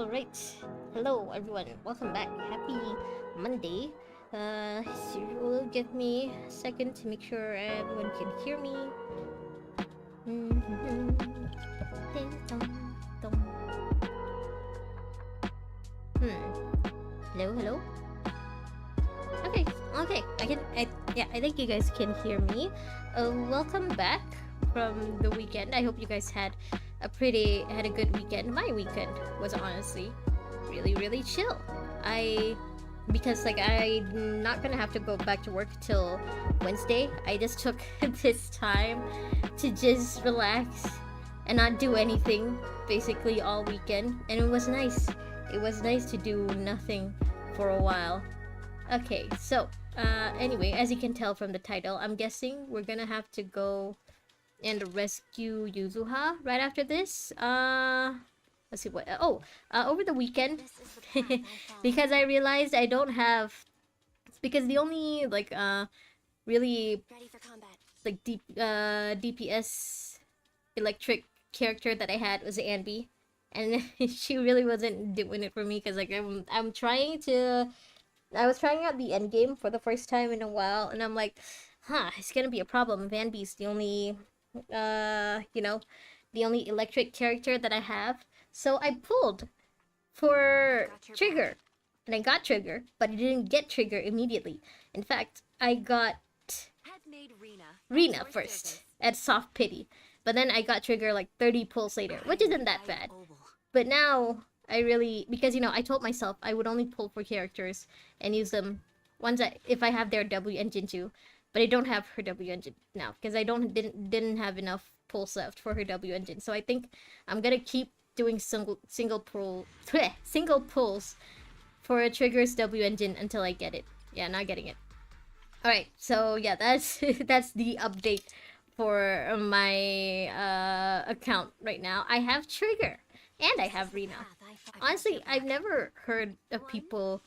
Alright, hello everyone, welcome back. Happy Monday. So you will give me a second to make sure everyone can hear me. Ding dong dong. Hello, hello. Okay. I think you guys can hear me. Welcome back from the weekend. I hope you guys had a good weekend. My weekend was honestly really chill. Because I'm not gonna have to go back to work till Wednesday. I just took this time to just relax and not do anything basically all weekend, and it was nice. It was nice to do nothing for a while. Okay, so anyway, as you can tell from the title, I'm guessing we're gonna have to go and rescue Yuzuha right after this. Let's see what. Over the weekend, because I realized I don't have. Because the only really DPS electric character that I had was Anby, and she really wasn't doing it for me. Because I'm trying to. I was trying out the end game for the first time in a while, and I'm like, it's gonna be a problem if Anby's the only the only electric character that I have. So I pulled for Trigger, and I got Trigger, but I didn't get Trigger immediately. In fact, I got Rena first at Soft Pity, but then I got Trigger like 30 pulls later, which isn't that bad. But now because I told myself I would only pull for characters and use them if I have their W engine too. But I don't have her W engine now because I didn't have enough pulls left for her W engine. So I think I'm gonna keep doing single pulls for a Trigger's W engine until I get it. Yeah, not getting it. All right, so yeah, that's that's the update for my account right now. I have Trigger and I have Rena. Honestly, I've never heard of people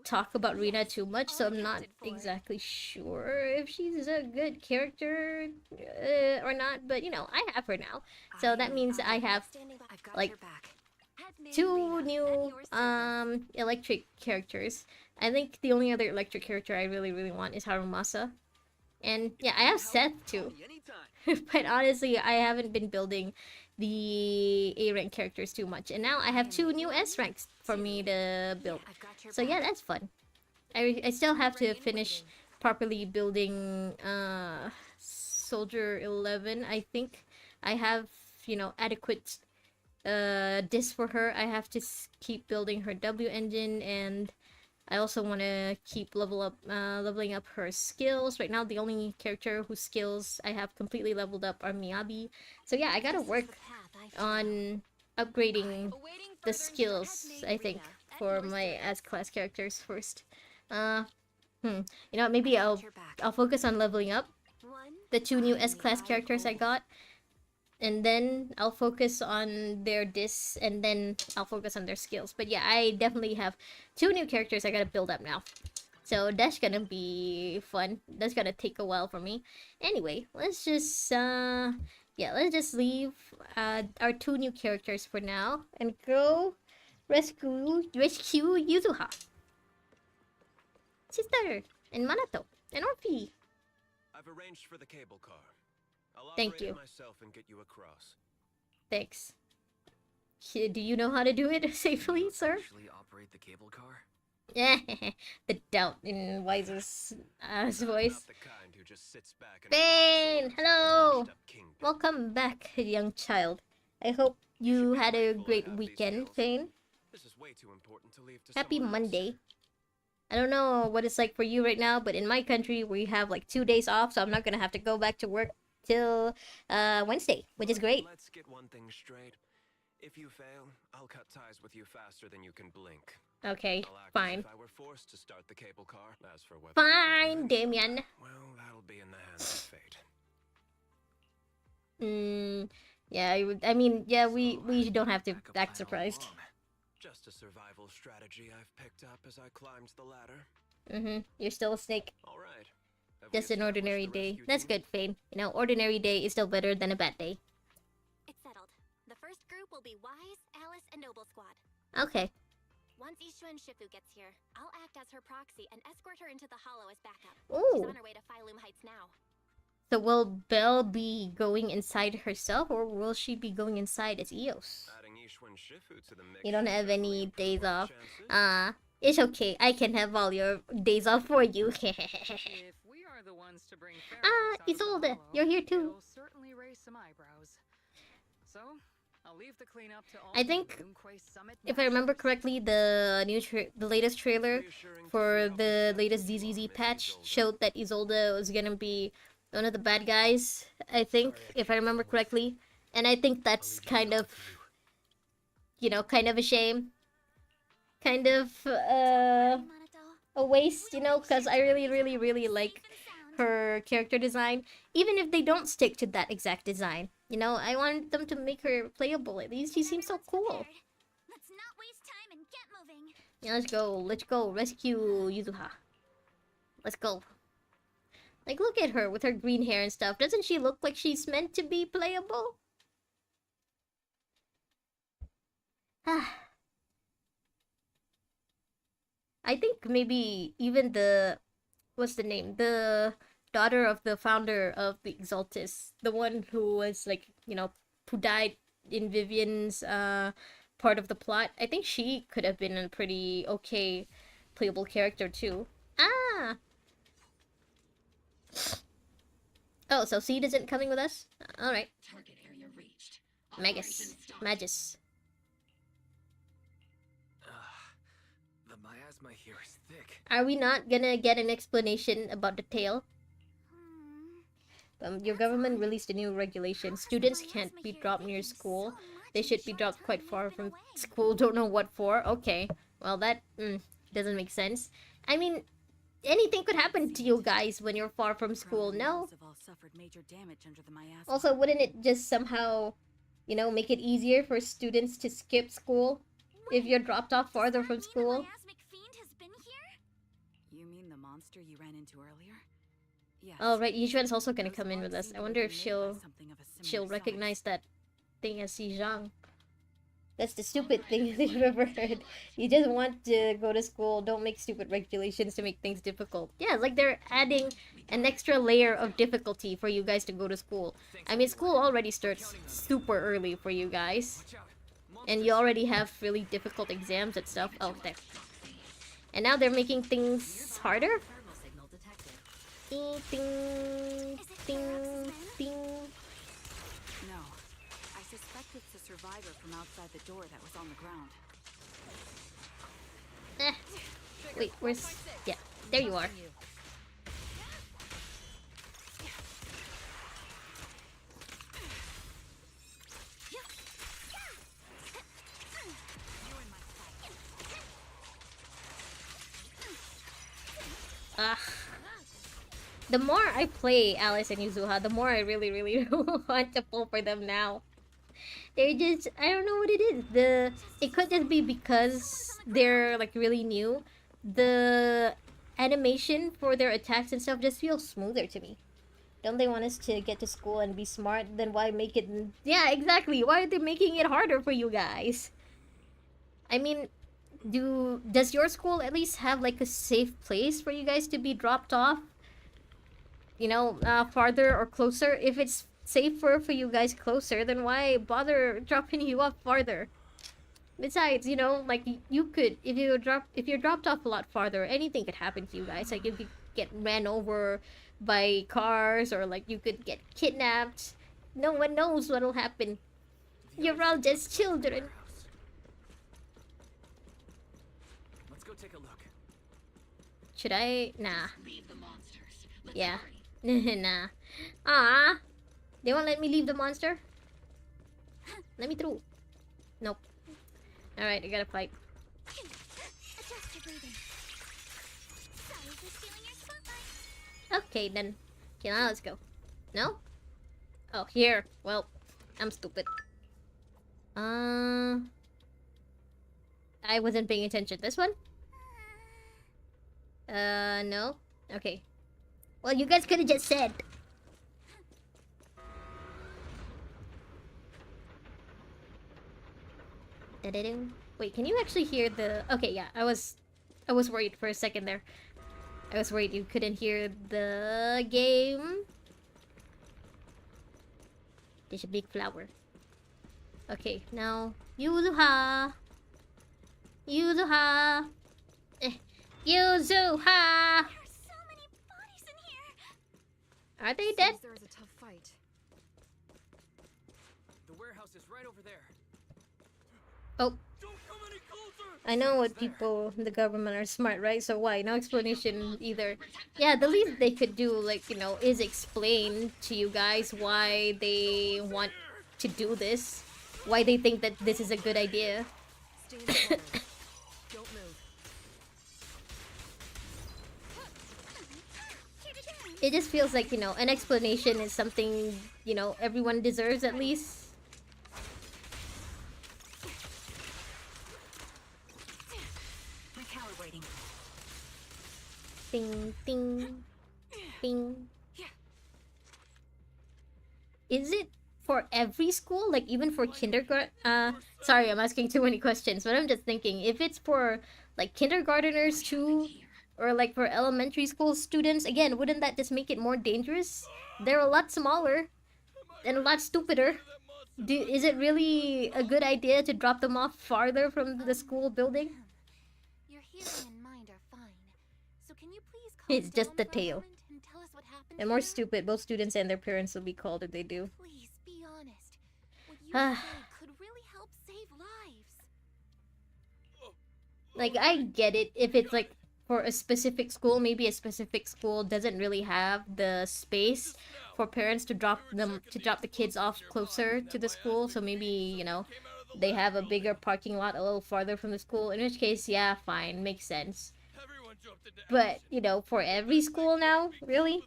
talk about Rena too much, so I'm not exactly sure if she's a good character or not. But I have her now, so that means I have like 2 new electric characters. I think the only other electric character I really want is Harumasa, and yeah, I have Seth too. But honestly, I haven't been building the A rank characters too much, and now I have 2 new S ranks for me to build. So yeah, that's fun. I still have to finish properly building Soldier 11. I think I have adequate disc for her. I have to keep building her W engine, and I also want to keep leveling up her skills. Right now, the only character whose skills I have completely leveled up are Miyabi. So yeah, I gotta work on upgrading the skills, I think, for my S-class characters first. Maybe I'll focus on leveling up the 2 new S-class characters I got, and then I'll focus on their discs, and then I'll focus on their skills. But yeah, I definitely have 2 new characters I gotta build up now. So that's gonna be fun. That's gonna take a while for me. Anyway, let's just leave our 2 new characters for now and go rescue Yuzuha, Sister, and Manato, and Orphe. I've arranged for the cable car. I'll Thank you. Myself and get you across. Thanks. Do you know how to do it safely, sir? Actually operate the cable car? Yeah, the doubt in Wise's voice. Bane, hello! Welcome back, young child. I hope you had a great weekend, Bane. Happy Monday. I don't know what it's like for you right now, but in my country, we have like 2 days off, so I'm not gonna have to go back to work till Wednesday, which is great. Let's get one thing straight. If you fail, I'll cut ties with you faster than you can blink. Okay, fine. If I were forced to start the cable car. As for fine, Damien. Well, that'll be in the hands of fate. Yeah, we don't have to act surprised. Just a survival strategy I've picked up as I climbed the ladder. You're still a snake. All right. Just an ordinary day. That's good, Fane. Ordinary day is still better than a bad day. It's settled. The first group will be Wise, Alice, and Noble Squad. Okay. Once Ishu and Shifu gets here, I'll act as her proxy and escort her into the hollow as backup. Ooh. She's on her way to Phylum Heights now. So will Belle be going inside herself, or will she be going inside as Eos? You don't have any days off. It's okay. I can have all your days off for you. Isolde, you're here too. Certainly raise some eyebrows. So, I'll leave the cleanup to all I think, if I remember correctly, the latest trailer for the latest ZZZ patch showed that Isolde was gonna be one of the bad guys, I think, if I remember correctly. And I think that's kind of, you know, kind of a shame. Kind of, a waste, you know, because I really like her character design. Even if they don't stick to that exact design. You know, I want them to make her playable. At least she seems so cool. Let's not waste time and get moving. Yeah, let's go. Rescue Yuzuha. Let's go. Like, look at her with her green hair and stuff. Doesn't she look like she's meant to be playable? I think maybe even the... What's the name? The daughter of the founder of the Exaltis. The one who was, like, you know, who died in Vivian's part of the plot. I think she could have been a pretty okay playable character too. Ah! Oh, so Seed isn't coming with us? Alright. Target area reached. Magus. The miasma here is thick. Are we not gonna get an explanation about the tail? Your government released a new regulation. Students can't be dropped near school. They should be dropped quite far from school. Don't know what for. Okay. Well, that doesn't make sense. I mean, anything could happen to you guys when you're far from school, no? Also, wouldn't it just somehow, you know, make it easier for students to skip school if you're dropped off farther from school? You mean the monster you ran into earlier? Yes. Oh, right, Yizhuan's also gonna come in with us. I wonder if she'll recognize that thing as Xizhang. That's the stupid thing I've ever heard. You just want to go to school, don't make stupid regulations to make things difficult. Yeah, it's like they're adding an extra layer of difficulty for you guys to go to school. I mean, school already starts super early for you guys. And you already have really difficult exams and stuff. Oh, there. And now they're making things harder? Ding, ding, ding, ding. No. I suspect it's the survivor from outside the door that was on the ground. Wait, where's... Yeah, there you are. The more I play Alice and Yuzuha, the more I really want to pull for them now. They're just... I don't know what it is. It could just be because they're, like, really new. The animation for their attacks and stuff just feels smoother to me. Don't they want us to get to school and be smart? Then why make it... Yeah, exactly. Why are they making it harder for you guys? I mean... Does your school at least have, like, a safe place for you guys to be dropped off? You know, farther or closer? If it's safer for you guys closer, then why bother dropping you off farther? Besides, you know, like, you could, if you're dropped off a lot farther, anything could happen to you guys. Like, you could get ran over by cars, or, like, you could get kidnapped. No one knows what'll happen. You're all just children. Let's go take a look. Should I? Nah. Leave the monsters. Let's Yeah. hurry. Nah. Ah, they won't let me leave the monster? Let me through. Nope. Alright, I gotta fight. Adjust your breathing. Sorry for stealing your spotlight. Okay, then. Okay, now let's go. No? Oh, here. Well, I'm stupid. I wasn't paying attention. This one? No? Okay. Well, you guys could have just said. Da-da-doo. Wait, can you actually hear the... Okay, yeah, I was worried for a second there. I was worried you couldn't hear the game. There's a big flower. Okay, now... Yuzuha! Yuzuha! Yuzuha! There are so many bodies in here. Are they dead? Seems there was a tough fight. The warehouse is right over there. Oh, Don't come any closer! I know what people in the government are smart, right? So why? No explanation either. Yeah, the least they could do, like, you know, is explain to you guys why they want to do this. Why they think that this is a good idea. Stay in the corner. Don't move. It just feels like, you know, an explanation is something, you know, everyone deserves at least. Recalibrating. Ding, ding, ding. Is it for every school? Like, even for kindergarten? Sorry, I'm asking too many questions, but I'm just thinking, if it's for, like, kindergarteners too, or, like, for elementary school students, again, wouldn't that just make it more dangerous? They're a lot smaller, and a lot stupider. Is it really a good idea to drop them off farther from the school building? Your hearing and mind are fine. So can you please calm It's just down the for a tail. moment and tell us what happened And more here? stupid, both students and their parents will be called if they do. Please be honest. What you Ah. say could really help save lives. Like, I get it if it's like for a specific school, maybe a specific school doesn't really have the space for parents to drop the kids off closer to the school, so maybe, you know, they have a bigger parking lot a little farther from the school, in which case, yeah, fine, makes sense. But, you know, for every school now, really?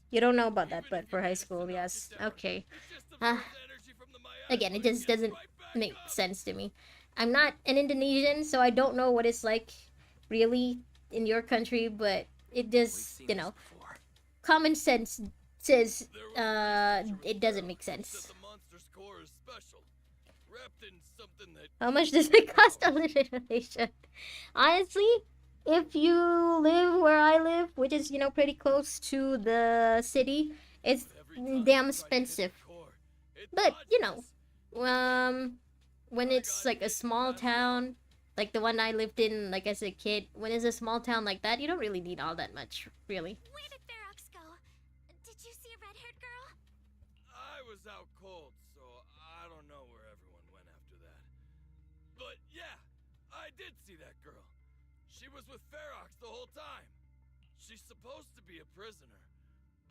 You don't know about that, but for high school, yes. Okay. Again, it just doesn't make sense to me. I'm not an Indonesian, so I don't know what it's like really in your country, but it just, you know, common sense says it doesn't make sense. How much does it cost to live in Malaysia? Honestly, if you live where I live, which is, you know, pretty close to the city, it's damn expensive. But, you know, when it's like a small town, like the one I lived in, like as a kid, when it's a small town like that, you don't really need all that much, really. Where did Ferox go? Did you see a red-haired girl? I was out cold, so I don't know where everyone went after that. But yeah, I did see that girl. She was with Ferox the whole time. She's supposed to be a prisoner,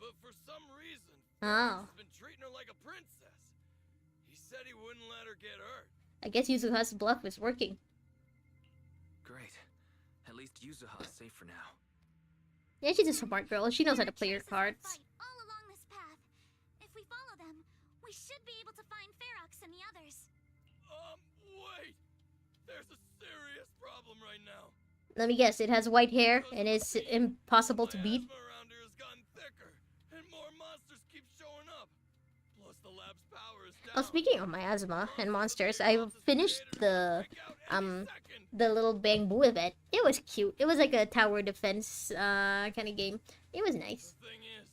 but for some reason, Ferox has been treating her like a princess. He said he wouldn't let her get hurt. I guess Yuzuha's bluff is working. Great. At least Yuzuha is safe for now. Yeah, she's a smart girl. She knows how to play her There are cards. traces of fight all along this path. If we follow them, we should be able to find Ferox and the others. Wait! There's a serious problem right now. Let me guess, it has white hair and it's impossible to My beat. asthma around here has gotten thicker, and more monsters keep showing up. Plus the lab's power is down. Oh, speaking of my asthma and monsters, I finished the little bamboo event. It was cute. It was like a tower defense kind of game. It was nice. The thing is,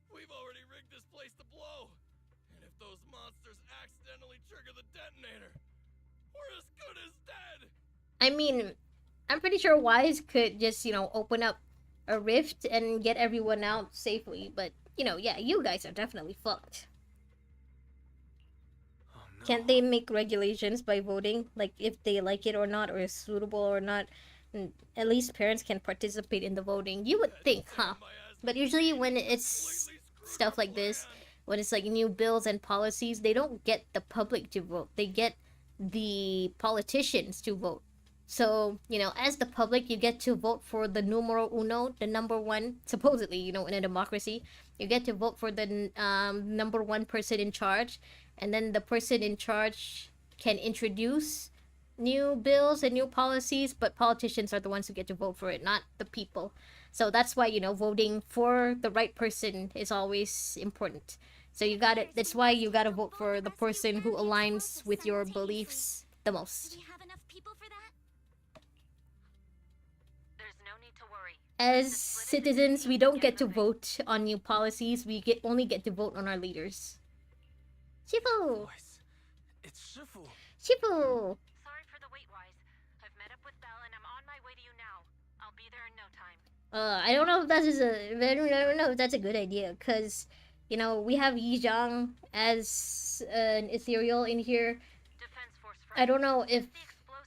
we've already rigged this place to blow. And if those monsters accidentally trigger the detonator, we're as good as dead. I mean, I'm pretty sure Wise could just, you know, open up a rift and get everyone out safely. But, you know, yeah, you guys are definitely fucked. Oh no. Can't they make regulations by voting? Like, if they like it or not, or is suitable or not? And at least parents can participate in the voting. You would think, huh? But usually when it's stuff like this, when it's like new bills and policies, they don't get the public to vote. They get the politicians to vote. So, you know, as the public, you get to vote for the numero uno, the number one, supposedly, you know, in a democracy. You get to vote for the number one person in charge. And then the person in charge can introduce new bills and new policies, but politicians are the ones who get to vote for it, not the people. So that's why, you know, voting for the right person is always important. So you gotta, that's why you gotta vote for the person who aligns with your beliefs the most. Do we have enough people for that? As citizens, we don't get to vote on new policies. We only get to vote on our leaders. Shifu! Voice. It's Shifu. Shifu! Sorry for the wait, Wise. I've met up with Belle and I'm on my way to you now. I'll be there in no time. I don't know if I don't know if that's a good idea, cause you know we have Yi Zhang as an ethereal in here. Defense Force I don't know if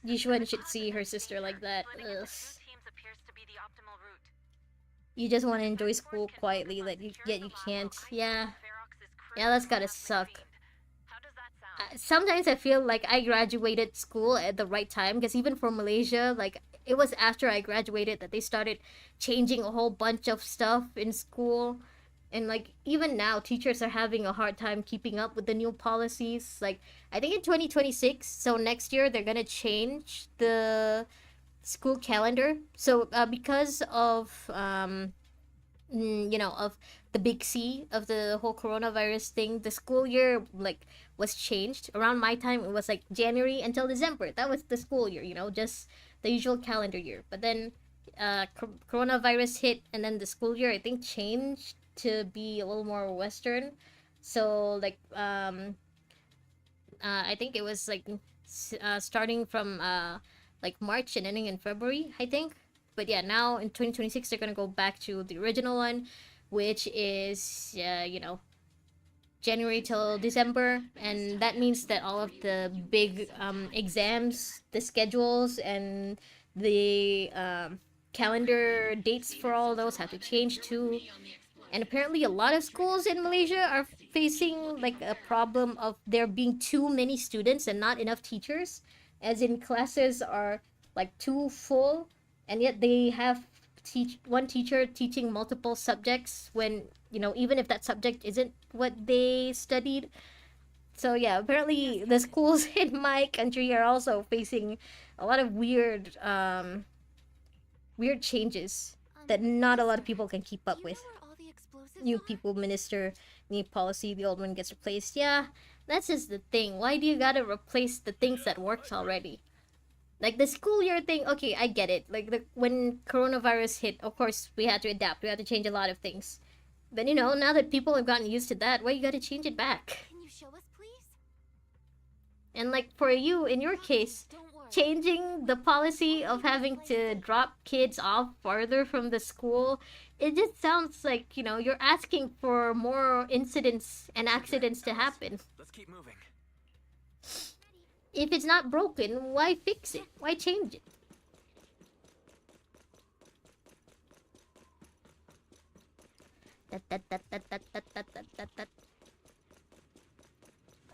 The explosives Yishuan are should see her possibly sister safer. like that. Splitting into Ugh. two teams appears to be the optimal route. You just want to enjoy Defense school Force can quietly, focus on yet securing you the lab can't. while I Yeah, tackle Ferox's yeah, that's critical gotta lab suck. fiend. How does that sound? Sometimes I feel like I graduated school at the right time, because even for Malaysia, like it was after I graduated that they started changing a whole bunch of stuff in school. And like even now teachers are having a hard time keeping up with the new policies. Like I think in 2026, so next year they're going to change the school calendar. So because of you know, of the big C of the whole coronavirus thing, the school year like was changed. Around my time, it was like January until December. That was the school year, you know, just the usual calendar year. But then, coronavirus hit, and then the school year I think changed to be a little more Western. So like I think it was like starting from like March and ending in February, I think. But yeah, now in 2026 they're gonna go back to the original one, which is you know, January till December, and that means that all of the big exams, the schedules, and the calendar dates for all those have to change too. And apparently, a lot of schools in Malaysia are facing like a problem of there being too many students and not enough teachers, as in classes are like too full, and yet they have teach one teacher teaching multiple subjects when, you know, even if that subject isn't what they studied. So yeah, apparently the schools in my country are also facing a lot of weird changes that not a lot of people can keep up with. Where all the explosives New are? people minister, new policy, the old one gets replaced. Yeah, that's just the thing. Why do you gotta replace the things that works already? Like the school year thing, okay, I get it. Like when coronavirus hit, of course we had to adapt. We had to change a lot of things. But you know, now that people have gotten used to that, why you gotta change it back? Can you show us, please? And like for you, in your case, Don't worry. changing the policy of having to drop kids off farther from the school, it just sounds like, you know, you're asking for more incidents and accidents to happen. Let's keep moving. If it's not broken, why fix it? Why change it?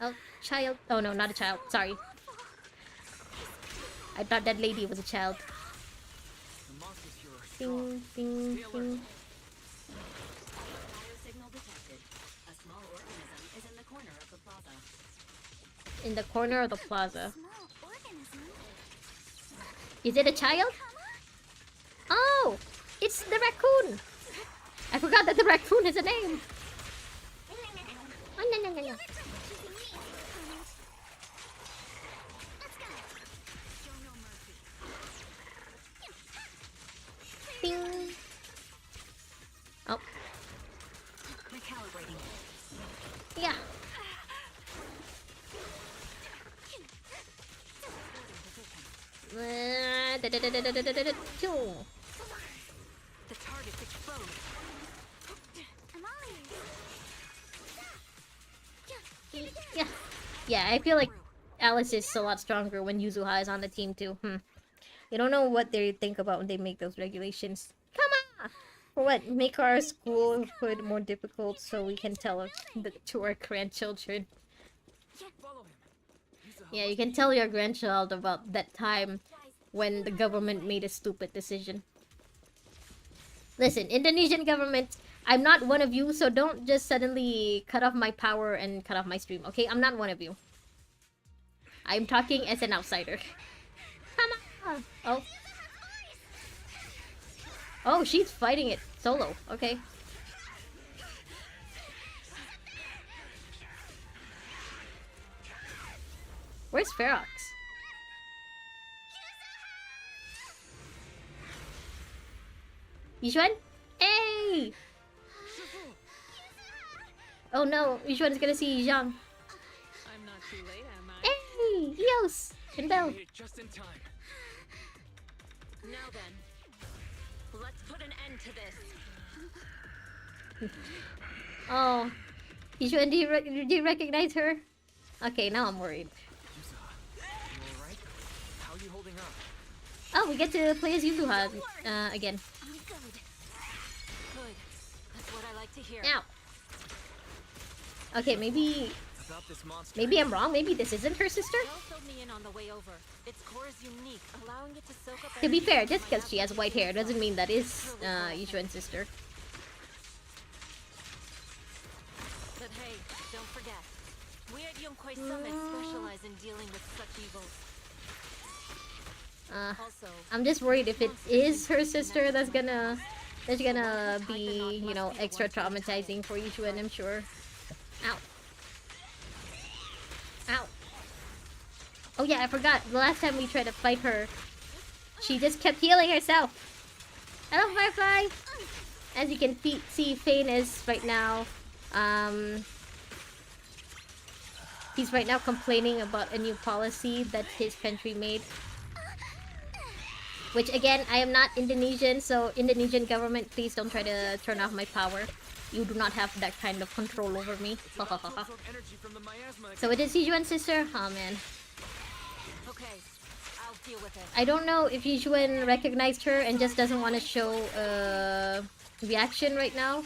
Oh, child. Oh no, not a child. Sorry. I thought that lady was a child. The monsters here are strong. Ding, ding, ding. Biosignal detected. A small organism is in the corner of the plaza. In the corner of the plaza. Small organism. Is it a child? Oh, it's the raccoon. I forgot that the raccoon has a name. Oh, no, no, no, no. Ding. Oh, Recalibrating. yeah. Choo. The target's exposed. I'm all ears. Yeah. Yeah, I feel like Alice is a lot stronger when Yuzuha is on the team too. You don't know what they think about when they make those regulations. Come on! For what? Make our schoolhood more difficult so we can tell to our grandchildren. Follow him. Yuzuha Yeah, you must can be tell your grandchild about that time Guys, when the government made a stupid decision. Listen, Indonesian government, I'm not one of you, so don't just suddenly cut off my power and cut off my stream, okay? I'm not one of you. I'm talking as an outsider. Come on! Oh. Oh, she's fighting it solo. Okay. Where's Ferox? Yuzuha? Hey! Oh no, Yuzuha is gonna see Zhang. I'm not too late, am I? Hey! Eos! And Belle. Made it just in time. Now then, let's put an end to this. Oh. Yuzuha, do you recognize her? Okay, now I'm worried. Yuzuha, you alright? How are you holding up? Oh, we get to play as Yuzuha again. I'm good. Good. That's what I like to hear. Ow. Okay, maybe About this monster. I'm wrong. Maybe this isn't her sister? Belle filled me in on the way over. Its core is unique, allowing it to soak up. To be energy fair, from just my because she has white hair doesn't mean that is Yuzuha's sister. But hey, don't forget, we at Yonkwei Summit specialize in dealing with such evils. Also, I'm just worried if it is her sister that's gonna be, you know, extra traumatizing for Yuzuha, I'm sure. Ow. Ow. Oh yeah, I forgot. The last time we tried to fight her, she just kept healing herself. Hello, Firefly! As you can see, Fane is right now, he's right now complaining about a new policy that his country made. Which again, I am not Indonesian, so Indonesian government, please don't try to turn off my power. You do not have that kind of control over me. Energy from the miasma. So it is Yuzuan's sister? Oh man. okay, I'll deal with it. I don't know if Yuzuan recognized her and just doesn't want to show reaction right now.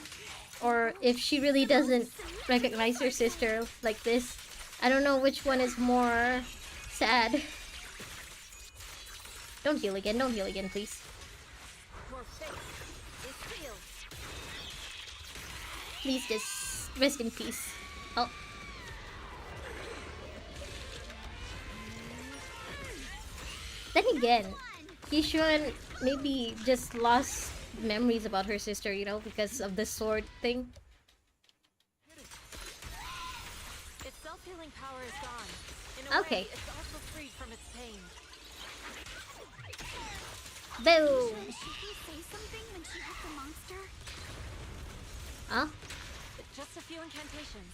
Or if she really doesn't recognize her sister like this. I don't know which one is more sad. Don't heal again, please. Your fate is sealed. Please just rest in peace. Oh. Then again, Yuzuan maybe just lost memories about her sister, you know, because of the sword thing. Its self-healing power is gone. In a Okay. way, it's also freed from its pain. Boom! Did she say something when she hit the monster? Huh? Just a few incantations.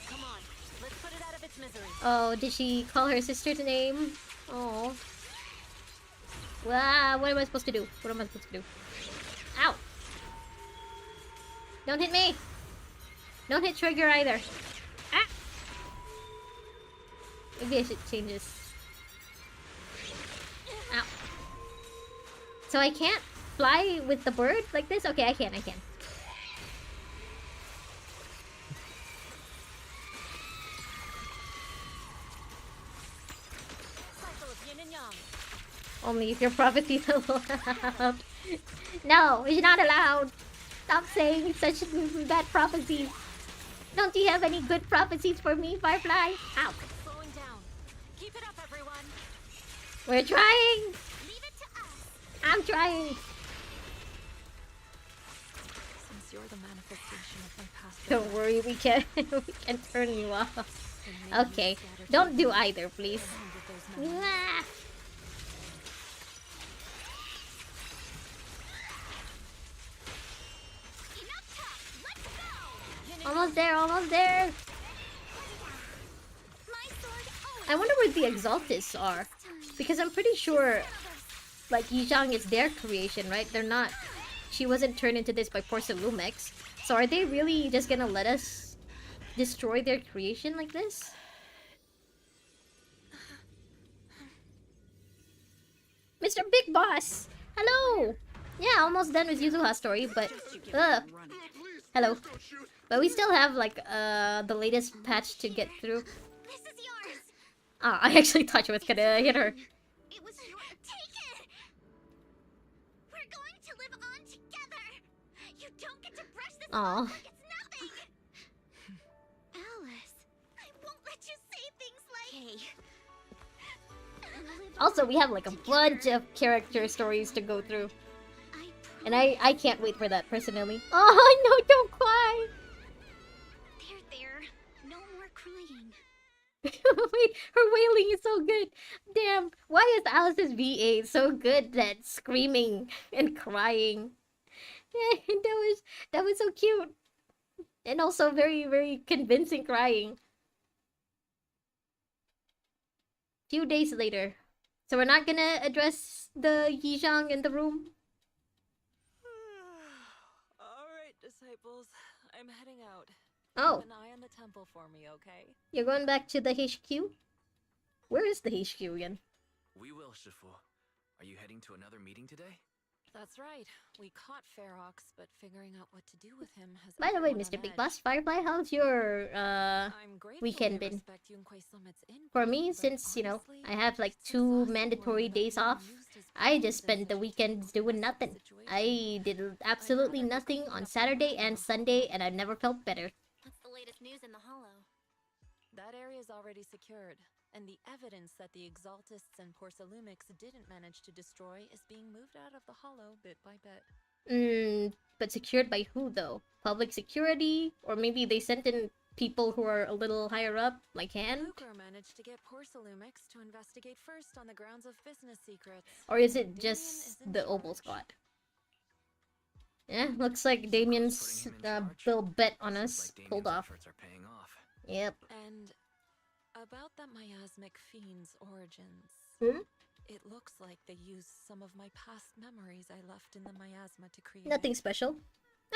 Come on, let's put it out of its misery. Oh, did she call her sister's name? Oh. Wow, what am I supposed to do? Ow! Don't hit me! Don't hit trigger either. Ah! Maybe I should change this. Ow. So I can't fly with the bird like this? Okay, I can. Cycle of yin and yang. Only if your prophecy is allowed. No, it's not allowed. Stop saying such bad prophecies. Don't you have any good prophecies for me, Firefly? Ow. Slowing down. Keep it up, everyone. We're trying. Leave it to us. I'm trying. Since you're the manifestation of my past. Don't worry, we can turn you off. Okay, don't do either, please. Ah. Enough talk. Let's go. Almost there. My sword always I wonder where the Exaltists are. Because I'm pretty sure, like, Yizhang is their creation, right? They're not... She wasn't turned into this by Portia Lumex. So are they really just gonna let us destroy their creation like this? Mr. Big Boss! Hello! Yeah, almost done with Yuzuha's story, but... Hello. But we still have, like, the latest patch to get through. This is yours. Ah, I actually thought you was gonna hit her. It was your. Take it. We're going to live on together. You don't get to brush this Aw. off like it's nothing. Alice, I won't let you say things like. Hey. Also, we have, like, a bunch of character stories to go through. And I can't wait for that, personally. Oh, no, don't cry! There. No more crying. Wait, her wailing is so good. Damn, why is Alice's VA so good at screaming and crying? that was so cute. And also very, very convincing crying. Few days later. So we're not gonna address the Yizhang in the room? Alright, disciples. I'm heading out. Oh, Keep an eye on the temple for me, okay? you're going back to the HQ? Where is the HQ again? We will, Shifu. Are you heading to another meeting today? That's right. We caught Ferox, but figuring out what to do with him has By the way, everyone Mr. on Big edge. Boss, Firefly, how's your I'm grateful weekend they been? respect Yunquei Summit's input, For me, but since, you know, honestly, I have like it's 2 exhausting mandatory worrying about days being off, used as I pawns just spent the as a weekends doing compressed nothing. situation. I did I'd absolutely rather be nothing cleaned on up Saturday alive in and the Sunday, hollow. and I never felt better. What's the latest news in the Hollow? That area is already secured, and the evidence that the Exaltists and Porcelumics didn't manage to destroy is being moved out of the Hollow bit by bit. But secured by who though? Public security? Or maybe they sent in people who are a little higher up, like Hand? Lucre managed to get Porcelumics to investigate first on the grounds of business secrets. Or is and it Damien just is in the Opal charge. Squad? Yeah, looks like Damien's Putting him in charge? bill bet on Seems us like pulled Damien's off. efforts are paying off. Yep. And about that miasmic fiend's origins. Hmm? It looks like they used some of my past memories I left in the miasma to create Nothing it. special.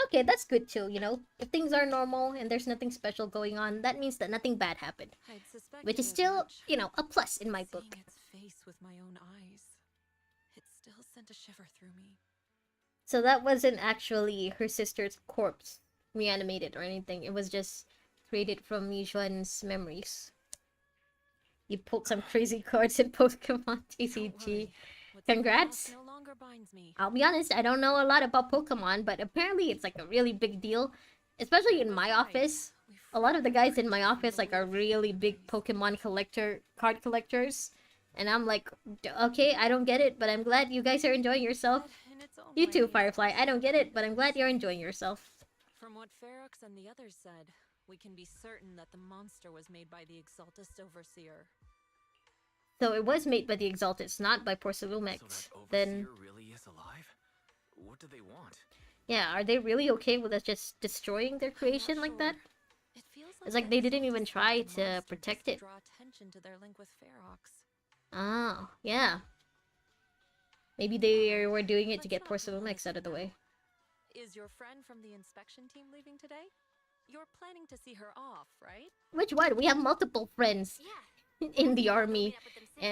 Okay, that's good too, you know? If things are normal and there's nothing special going on, that means that nothing bad happened. I'd suspected Which is as still, much. you know, a plus in my book. Seeing its face with my own eyes, it still sent a shiver through me. So that wasn't actually her sister's corpse reanimated or anything. It was just created from Yuzuha's memories. You pulled some crazy cards in Pokemon Don't TCG. worry. What's in the Congrats. past no longer binds me. I'll be honest, I don't know a lot about Pokemon, but apparently it's like a really big deal. Especially in my Besides, office. we A lot of the guys in my frequently office like are live really big memories. Pokemon card collectors. And I'm like, okay, I don't get it, but I'm glad you guys are enjoying yourself. But in its own You too, way, Firefly. I don't get it, but I'm glad you're so enjoying yourself. from what Ferox and the others said, we can be certain that the monster was made by the Exaltist Overseer. So it was made by the Exaltists, not by So Porcelumex. that overseer Then, really is alive? What do they want? yeah, are they really okay with us just destroying their I'm not creation like that? sure. It feels It's like the they didn't even Exaltist try want the to monster protect just it. to draw attention to their link with Ferox. Oh, yeah. Maybe they were doing it to Let's get not dwell on Porcelumex this out of the now. way. Is your friend from the inspection team leaving today? You're planning to see her off, right? Which one? We have multiple friends Yeah. in the I'll go army meet up with them soon.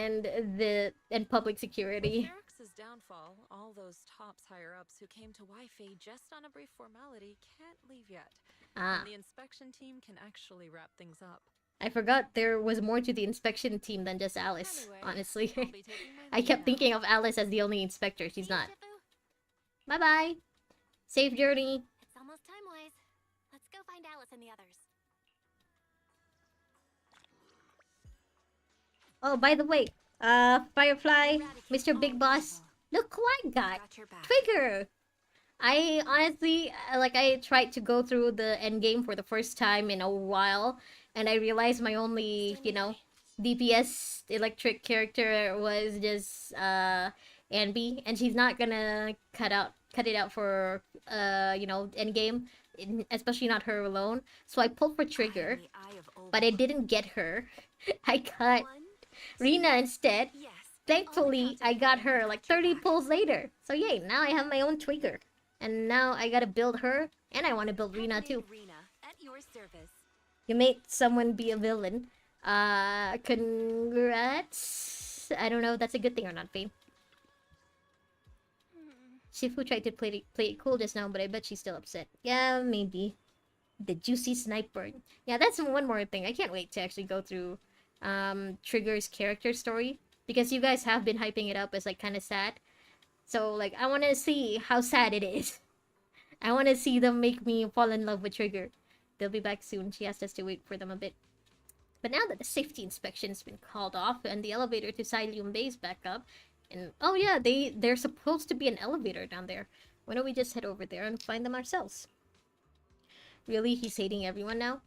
and public With security. Ferox's downfall, all those tops higher-ups who came to Wi-Fi just on a brief formality can't leave yet. Ah, And the inspection team can actually wrap things up. I forgot there was more to the inspection team than just Alice, Anyway, honestly. I'll be taking my I leave kept now. thinking of Alice as the only inspector. She's See you, not. Shifu? Bye-bye. Safe journey. It's almost time, Wise. Let's go find Alice and the others. Oh, by the way, Firefly, Eradicate Mr. all Big Boss, evil. look who I got. Got your back. Trigger! I honestly, I tried to go through the end game for the first time in a while, and I realized my only, you know, DPS electric character was just, Anby, and she's not gonna cut it out for, you know, end game, especially not her alone. So I pulled for Trigger, In the eye of but I Opal. didn't get her. I got One, Rina instead. yes. Thankfully, I got her like 30 pulls later. So yay, now I have my own Trigger. And now I gotta build her, and I want to build Rina too. Rena, at your service. You made someone be a villain. Congrats. I don't know if that's a good thing or not, Faye. Shifu tried to play it cool just now, but I bet she's still upset. Yeah, maybe. The juicy sniper. Yeah, that's one more thing. I can't wait to actually go through Trigger's character story, because you guys have been hyping it up as like kind of sad. So like I want to see how sad it is. I want to see them make me fall in love with Trigger. They'll be back soon. She asked us to wait for them a bit. But now that the safety inspection's been called off and the elevator to Xylium Bay is back up, and oh yeah, there's supposed to be an elevator down there. Why don't we just head over there and find them ourselves? Really, he's hating everyone now?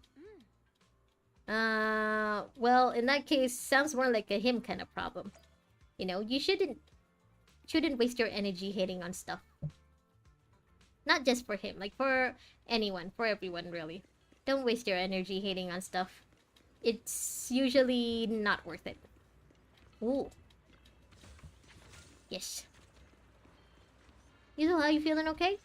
Well, in that case, sounds more like a him kind of problem. You know, you shouldn't waste your energy hating on stuff. Not just for him, like for anyone, for everyone, really. Don't waste your energy hating on stuff. It's usually not worth it. Ooh. Yes. Yuzuha, you feeling okay?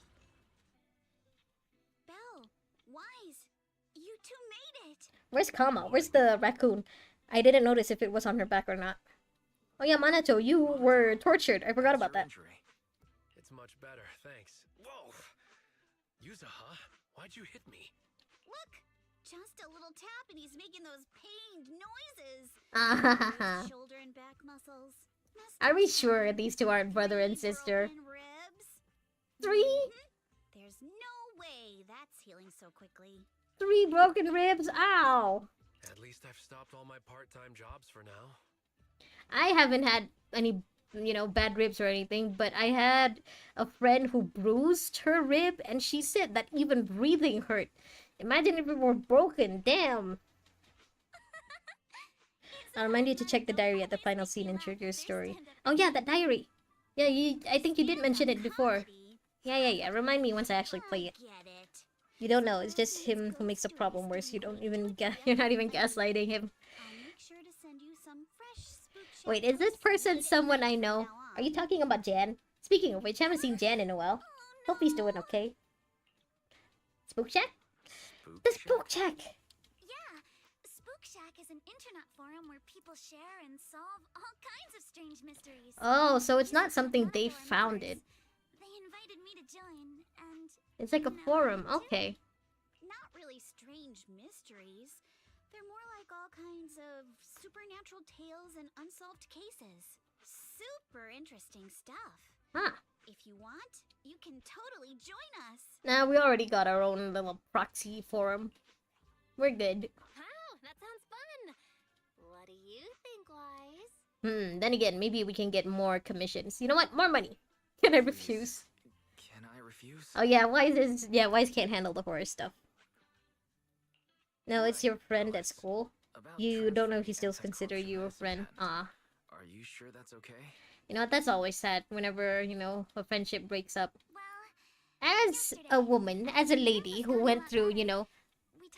Belle, Wise, you two made it. Where's Kama? Where's the raccoon? I didn't notice if it was on her back or not. Oh yeah, Manato, you were tortured. I forgot about that. Injury? It's much better, thanks. Whoa! Yuzuha, why'd you hit me? Look, just a little tap and he's making those pained noises. Ah, Those shoulder and back muscles. Must are we be sure these two aren't brother and three sister? broken ribs. 3? There's no way that's healing so quickly. 3 broken ribs? Ow! At least I've stopped all my part-time jobs for now. I haven't had any, bad ribs or anything, but I had a friend who bruised her rib, and she said that even breathing hurt. Imagine if it were broken. Damn. I'll remind you to check the diary at the final scene in Trigger's story. Oh yeah, that diary. Yeah, I think you did mention it before. Yeah. Remind me once I actually play it. Get it. You don't know. It's just him who makes the problem worse. You don't even you're not even gaslighting him. I'll make sure to send you some fresh spook Wait, is this person someone I know? Are you talking about Jan? Speaking of which, I haven't seen Jan in a while. Hope he's doing okay. Spook Shack? The Spook Shack! Yeah, Spook Shack is an internet forum where people share and solve all kinds of strange mysteries. Oh, so it's not Yuzuha something and they Marco and founded. others, They invited me to join, and It's like a now forum. I'm Okay. not really strange mysteries. They're more like all kinds of supernatural tales and unsolved cases. Super interesting stuff. Huh. If you want, you can totally join us. Nah, we already got our own little proxy forum. We're good. Wow, that sounds fun. What do you think, Wise? Then again, maybe we can get more commissions. You know what? More money. Can I refuse? Can I refuse? Oh yeah, Wise can't handle the horror stuff. No, it's your friend at school. About You don't know if he transferring still that consider corruption you a medicine friend. patent. Ah. Are you sure that's okay? You know what? That's always sad whenever, a friendship breaks up. Well, As a woman, as a lady who went through, we talked.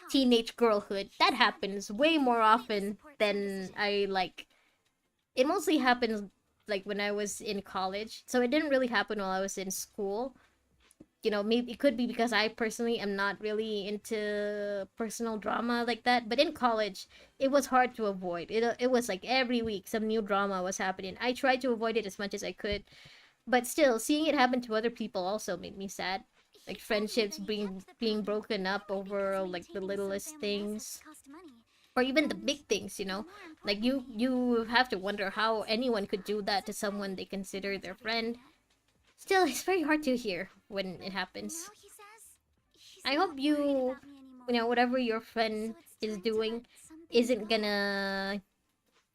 teenage girlhood, that happens way more often than I like. It mostly happens like when I was in college, so it didn't really happen while I was in school. Maybe it could be because I personally am not really into personal drama like that. But in college, it was hard to avoid. It was like every week some new drama was happening. I tried to avoid it as much as I could, but still, seeing it happen to other people also made me sad. Like friendships being broken up over like the littlest things, or even the big things. Like you have to wonder how anyone could do that to someone they consider their friend. Still, it's very hard to hear when it happens. I hope whatever your friend is doing isn't gonna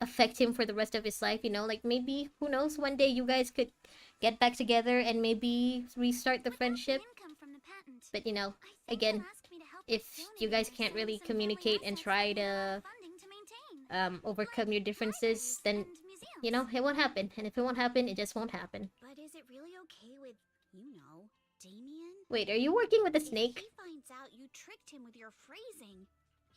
affect him for the rest of his life. Like maybe, who knows, one day you guys could get back together and maybe restart the friendship. But again, if you guys can't really communicate and try to overcome your differences, then it won't happen. And if it won't happen, it just won't happen. But is it really okay with, Damien? Wait, are you working with a If snake? he finds out you tricked him with your phrasing,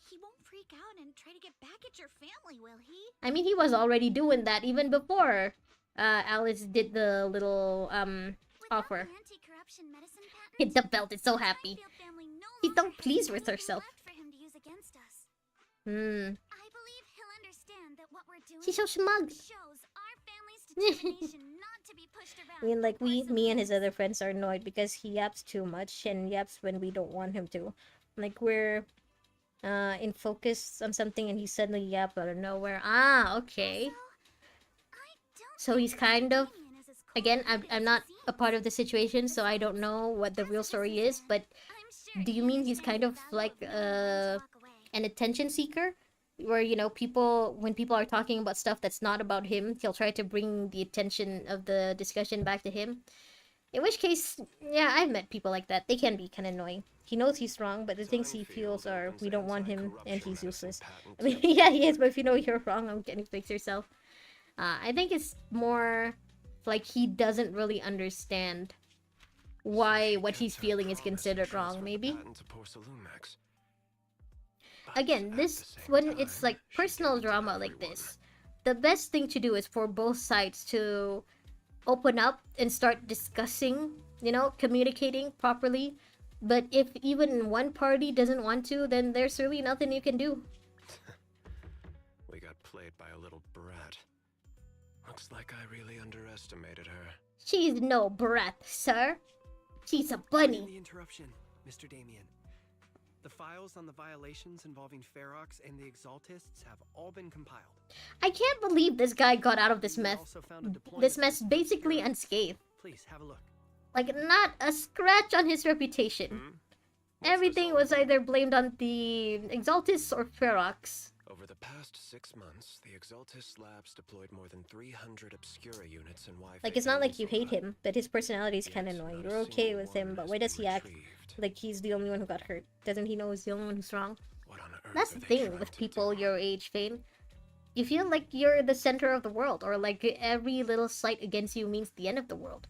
he won't freak out and try to get back at your family, will he? I mean, he was already doing that even before Alice did the little Without offer. the anti-corruption medicine The patent, belt is so happy. Highfield family no She's so longer has pleased with anything herself. left for him to use against us. I believe he'll understand that what we're doing She's so smug. shows our family's determination not to be pushed around. I mean, like, by me and his poison other friends are annoyed because he yaps too much and yaps when we don't want him to. Like, we're in focus on something and he suddenly yaps out of nowhere. Ah, okay. So he's kind of... Again, I'm not a part of the situation, so I don't know what the real story is, but do you mean he's kind of like an attention seeker? Where, when people are talking about stuff that's not about him, he'll try to bring the attention of the discussion back to him. In which case, yeah, I've met people like that. They can be kind of annoying. He knows he's wrong, but the things he feels are, we don't want him and he's useless. I mean, yeah, he is, but if you know you're wrong, I'm getting fix yourself. I think it's more like he doesn't really understand why she what he's kept her feeling is promise and considered wrong, transferred the maybe. patent to Porcelumex. But Again, at this the same when it's time, like she personal gave it to drama like everyone. this, the best thing to do is for both sides to open up and start discussing, you know, communicating properly. But if even one party doesn't want to, then there's really nothing you can do. We got played by a little brat. Looks like I really underestimated her. She's no brat, sir. She's a Pardon bunny. the interruption, Mr. Damien. The files on the violations involving Ferox and the Exaltists have all been compiled. I can't believe this guy got out of this We mess. also found a deployment This mess list for basically Ferox. unscathed. Please have a look. Like, not a scratch on his reputation. Hmm? What's Everything this all was about? either blamed on the Exaltists or Ferox. Over the past 6 months, the Exaltis labs deployed more than 300 Obscura units in Wi-Fi. Like, it's not like you hate him, but his personality is kind of annoying. You're okay with him, but why does he act like he's the only one who got hurt? Doesn't he know he's the only one who's wrong? What on earth That's are the they thing trying with to people do? your age, Fane. You feel like you're the center of the world, or like every little slight against you means the end of the world.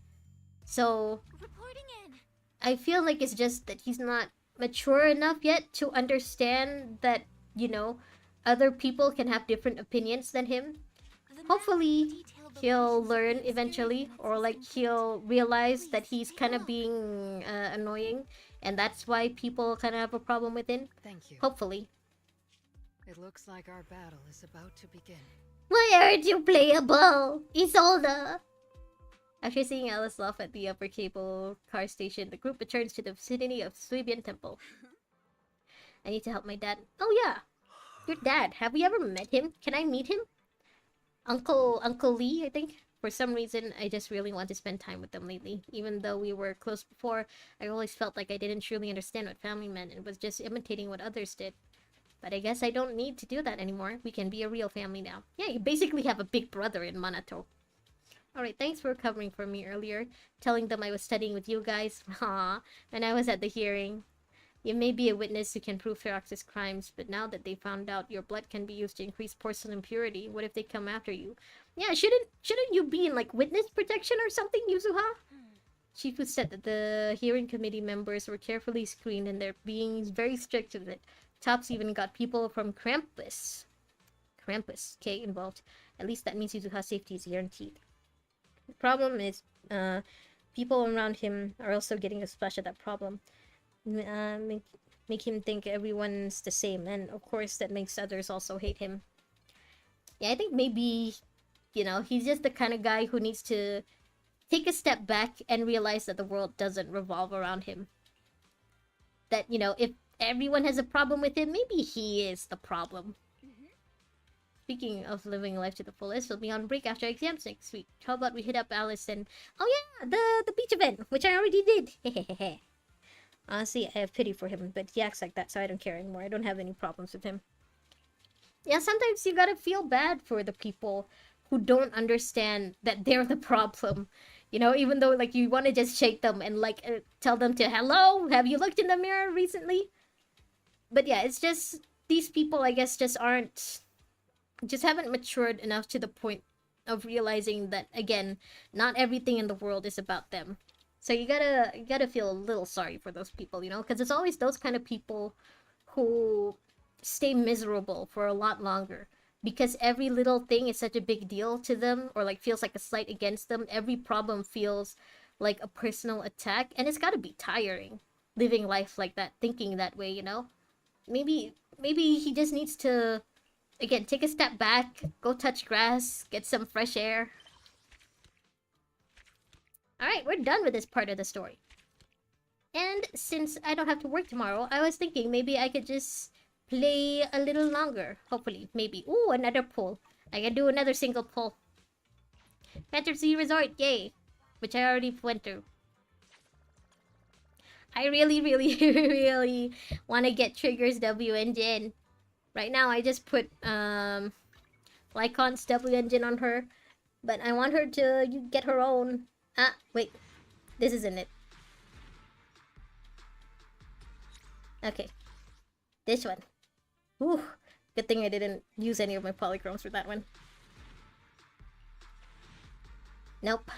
So, Reporting in. I feel like it's just that he's not mature enough yet to understand that, you know, other people can have different opinions than him. The map Hopefully, detailed the he'll locations of learn the eventually, experiments or like incomplete. he'll realize that Please, he's take a kind of look. being annoying, and that's why people kind of have a problem with him. Thank you. Hopefully. It looks like our battle is about to begin. Why aren't you playable, Isolde? After seeing Alice off at the upper cable car station, the group returns to the vicinity of Suibian Temple. I need to help my dad. Oh yeah, your dad. Have we ever met him? Can I meet him? Uncle Lee, I think. For some reason, I just really want to spend time with them lately. Even though we were close before, I always felt like I didn't truly understand what family meant and was just imitating what others did. But I guess I don't need to do that anymore. We can be a real family now. Yeah, you basically have a big brother in Manato. Alright, thanks for covering for me earlier. Telling them I was studying with you guys. Aww, and I was at the hearing. You may be a witness who can prove Ferox's crimes, but now that they found out your blood can be used to increase porcelain purity, what if they come after you? Yeah, shouldn't you be in like witness protection or something, Yuzuha? Shifu said that the hearing committee members were carefully screened and they're being very strict with it. Tops even got people from Krampus, okay, involved. At least that means Yuzuha's safety is guaranteed. The problem is, people around him are also getting a splash of that problem. Make him think everyone's the same, and of course that makes others also hate him. Yeah, I think maybe, you know, he's just the kind of guy who needs to take a step back and realize that the world doesn't revolve around him. That, you know, if everyone has a problem with him, maybe he is the problem. Speaking of living life to the fullest, we'll be on break after exams next week. How about we hit up Alice and... Oh yeah, the beach event, which I already did. Hehehehe. Honestly, I have pity for him, but he acts like that, so I don't care anymore. I don't have any problems with him. Yeah, sometimes you gotta feel bad for the people who don't understand that they're the problem. You know, even though, like, you want to just shake them and, like, tell them to, hello, have you looked in the mirror recently? But yeah, it's just, these people, I guess, just haven't matured enough to the point of realizing that, again, not everything in the world is about them. So you gotta feel a little sorry for those people, you know? Because it's always those kind of people who stay miserable for a lot longer. Because every little thing is such a big deal to them, or like feels like a slight against them. Every problem feels like a personal attack, and it's gotta be tiring living life like that, thinking that way, you know? Maybe he just needs to, again, take a step back, go touch grass, get some fresh air. Alright, we're done with this part of the story. And since I don't have to work tomorrow, I was thinking maybe I could just play a little longer. Hopefully, maybe. Ooh, another pull. I can do another single pull. Fantasy Resort, yay! Which I already went through. I really, really want to get Trigger's W engine. Right now, I just put Lycon's W engine on her. But I want her to get her own. Ah, wait. This isn't it. Okay. This one. Ooh. Good thing I didn't use any of my polychromes for that one. Nope.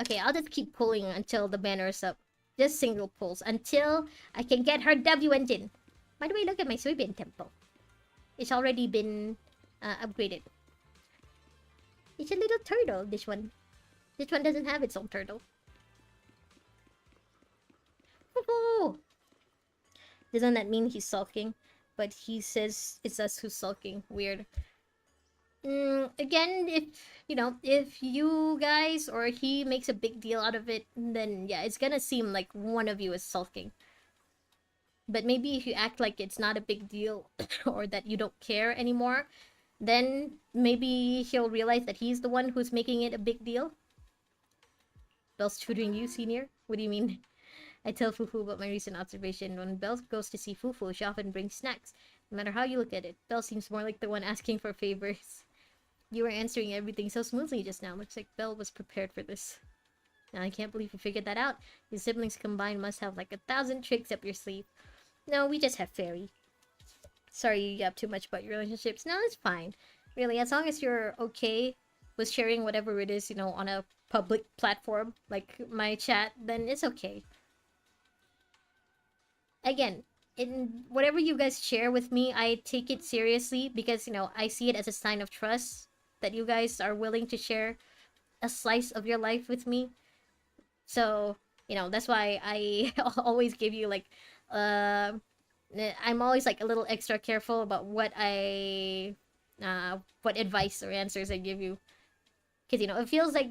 Okay, I'll just keep pulling until the banner is up. Just single pulls until I can get her W engine. By the way, look at my Suibin temple. It's already been upgraded. It's a little turtle, this one. This one doesn't have its own turtle. Woohoo! Doesn't that mean he's sulking? But he says it's us who's sulking. Weird. Again, if you guys or he makes a big deal out of it, then yeah, it's gonna seem like one of you is sulking. But maybe if you act like it's not a big deal or that you don't care anymore, then maybe he'll realize that he's the one who's making it a big deal. Belle's tutoring you, senior? What do you mean? I tell Fufu about my recent observation. When Belle goes to see Fufu, she often brings snacks. No matter how you look at it, Belle seems more like the one asking for favors. You were answering everything so smoothly just now. Looks like Belle was prepared for this. Now I can't believe you figured that out. Your siblings combined must have like 1,000 tricks up your sleeve. No, we just have fairy. Sorry you have too much about your relationships. No, it's fine. Really, as long as you're okay with sharing whatever it is, on a public platform, like my chat, then it's okay. Again, in whatever you guys share with me, I take it seriously because, I see it as a sign of trust that you guys are willing to share a slice of your life with me. So, that's why I always give you like, I'm always like a little extra careful about what advice or answers I give you. Because, it feels like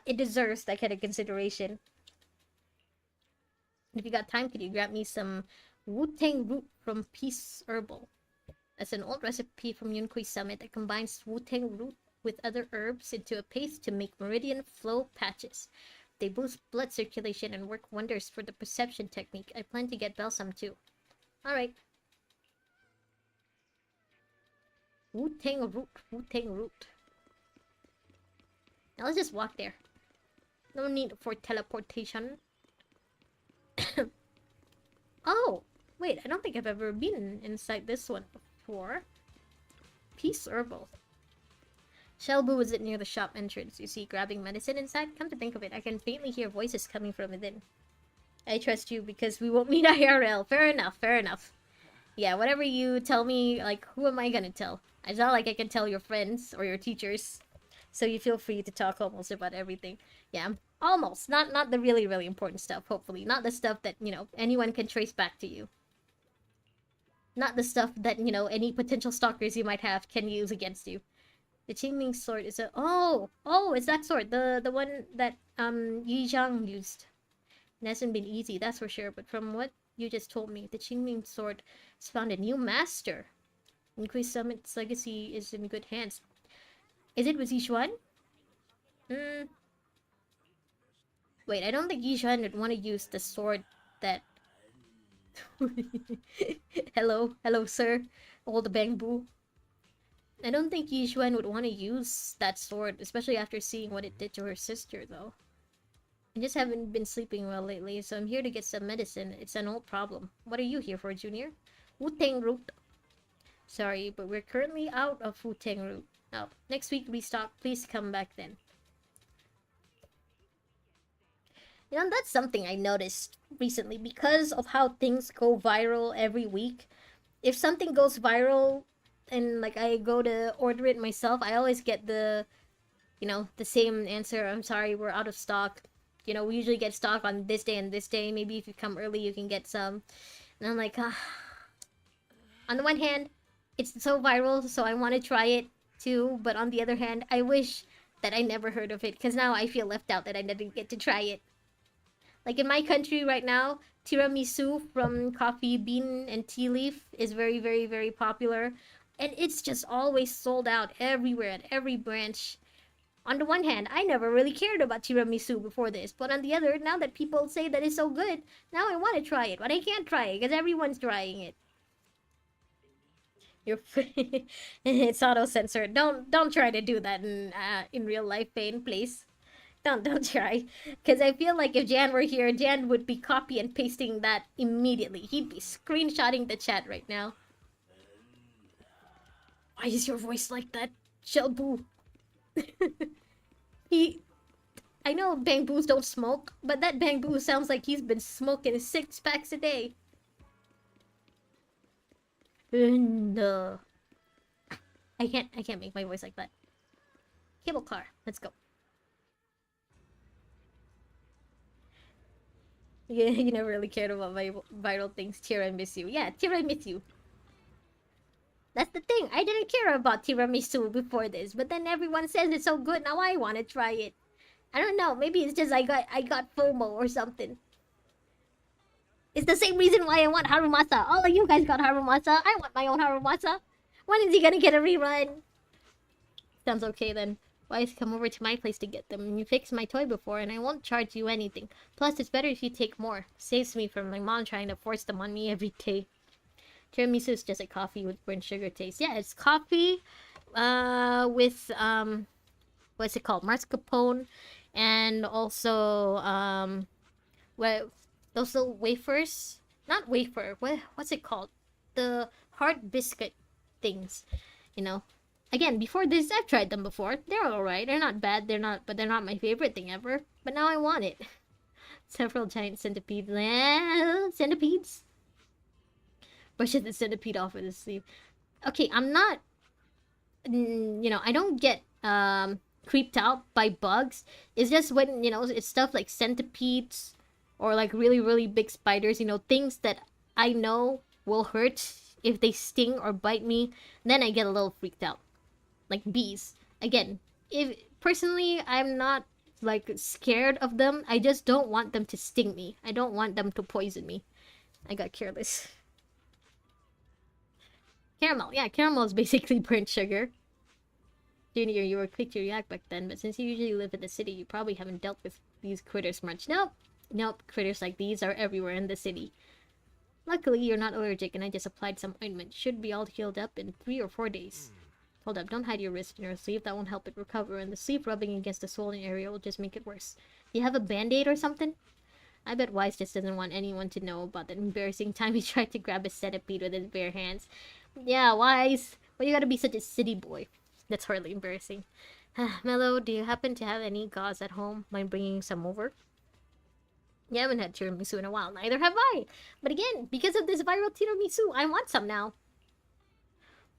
it deserves that kind of consideration. If you got time, could you grab me some Wu-Tang root from Peace Herbal? That's an old recipe from Yunkui Summit that combines Wu-Tang root with other herbs into a paste to make meridian flow patches. They boost blood circulation and work wonders for the perception technique. I plan to get Belle some too. Alright. Wu-Tang root, Wu-Tang root. Now let's just walk there. No need for teleportation. Oh! Wait, I don't think I've ever been inside this one before. Peace Herbal. Shelbu is it near the shop entrance. You see grabbing medicine inside? Come to think of it, I can faintly hear voices coming from within. I trust you because we won't meet IRL. Fair enough, fair enough. Yeah, whatever you tell me, like, who am I gonna tell? It's not like I can tell your friends or your teachers. So you feel free to talk almost about everything. Yeah, almost. Not the really, really important stuff, hopefully. Not the stuff that, anyone can trace back to you. Not the stuff that, any potential stalkers you might have can use against you. The Qingming sword is a... Oh! Oh, it's that sword. The one that, Yi Zhang used. It hasn't been easy, that's for sure. But from what you just told me, the Qingming sword has found a new master. Yunkui Summit's legacy is in good hands. Is it with Yixuan? Wait, I don't think Yixuan would want to use the sword that... Hello, sir. Old Bangbu. I don't think Yixuan would want to use that sword, especially after seeing what it did to her sister, though. I just haven't been sleeping well lately, so I'm here to get some medicine. It's an old problem. What are you here for, Junior? Wu-Tang root. Sorry, but we're currently out of Wu-Tang root. Oh, next week restock. Please come back then. That's something I noticed recently. Because of how things go viral every week, if something goes viral and like I go to order it myself, I always get the same answer. I'm sorry, we're out of stock. We usually get stock on this day and this day. Maybe if you come early, you can get some. And I'm like, On the one hand, it's so viral, so I want to try it too. But on the other hand, I wish that I never heard of it, because now I feel left out that I didn't get to try it. Like in my country right now, tiramisu from Coffee Bean and Tea Leaf is very, very, very popular. And it's just always sold out everywhere at every branch. On the one hand, I never really cared about tiramisu before this. But on the other, now that people say that it's so good, now I want to try it. But I can't try it because everyone's trying it. It's auto-censored. Don't try to do that in real life, Pain, please. Don't try. Because I feel like if Jan were here, Jan would be copy and pasting that immediately. He'd be screenshotting the chat right now. Why is your voice like that, Shelbu? I know Bang Boos don't smoke, but that Bang Boo sounds like he's been smoking 6 packs a day. No. I can't make my voice like that. Cable car, let's go. Yeah, you never really cared about viral things. Tira, I miss you. Yeah, Tira, I miss you. That's the thing. I didn't care about tiramisu before this, but then everyone says it's so good. Now I want to try it. I don't know. Maybe it's just I got FOMO or something. It's the same reason why I want Harumasa. All of you guys got Harumasa. I want my own Harumasa. When is he gonna get a rerun? Sounds okay then. Why come over to my place to get them? You fixed my toy before and I won't charge you anything. Plus, it's better if you take more. Saves me from my mom trying to force them on me every day. Tiramisu is just a coffee with burnt sugar taste. Yeah, it's coffee with what's it called? Mascarpone and also what those little wafers? Not wafer. What's it called? The hard biscuit things, you know. Again, before this, I've tried them before. They're alright. They're not bad. But they're not my favorite thing ever. But now I want it. Several giant centipedes. Centipedes? Brushes the centipede off with his sleeve. Okay, I'm not... You know, I don't get creeped out by bugs. It's just when, you know, it's stuff like centipedes or like really, really big spiders. You know, things that I know will hurt if they sting or bite me. Then I get a little freaked out. Like bees. Again, if personally I'm not like scared of them, I just don't want them to sting me. I don't want them to poison me. I got careless. Caramel, yeah, caramel is basically burnt sugar. Junior, you were quick to react back then, but since you usually live in the city, you probably haven't dealt with these critters much. Nope, critters like these are everywhere in the city. Luckily, you're not allergic, and I just applied some ointment. Should be all healed up in 3 or 4 days. Hold up, don't hide your wrist in your sleeve. That won't help it recover, and the sleeve rubbing against the swollen area will just make it worse. Do you have a band-aid or something? I bet Wise just doesn't want anyone to know about that embarrassing time he tried to grab a centipede with his bare hands. Yeah, Wise. Why you gotta be such a city boy? That's hardly embarrassing. Mello, do you happen to have any gauze at home? Mind bringing some over? You haven't had tiramisu in a while. Neither have I. But again, because of this viral tiramisu, I want some now.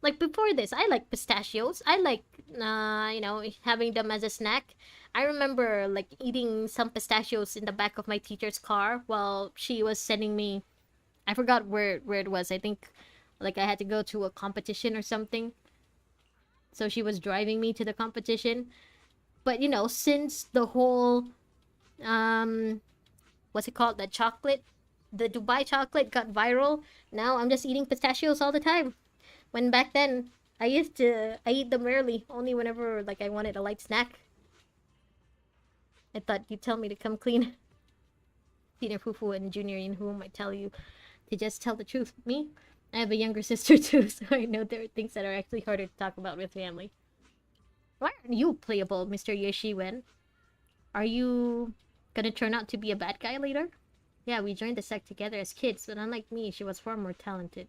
Like before this, I like pistachios. I like, you know, having them as a snack. I remember like eating some pistachios in the back of my teacher's car while she was sending me. I forgot where it was. I think like I had to go to a competition or something. So she was driving me to the competition. But you know, since the whole what's it called? The chocolate, the Dubai chocolate got viral. Now I'm just eating pistachios all the time. When back then, I eat them rarely, only whenever like I wanted a light snack. I thought you'd tell me to come clean. Senior Fufu and Junior in whom might tell you to just tell the truth. Me? I have a younger sister too, so I know there are things that are actually harder to talk about with family. Why aren't you playable, Mr. Yoshiwen? Are you gonna turn out to be a bad guy later? Yeah, we joined the sect together as kids, but unlike me, she was far more talented.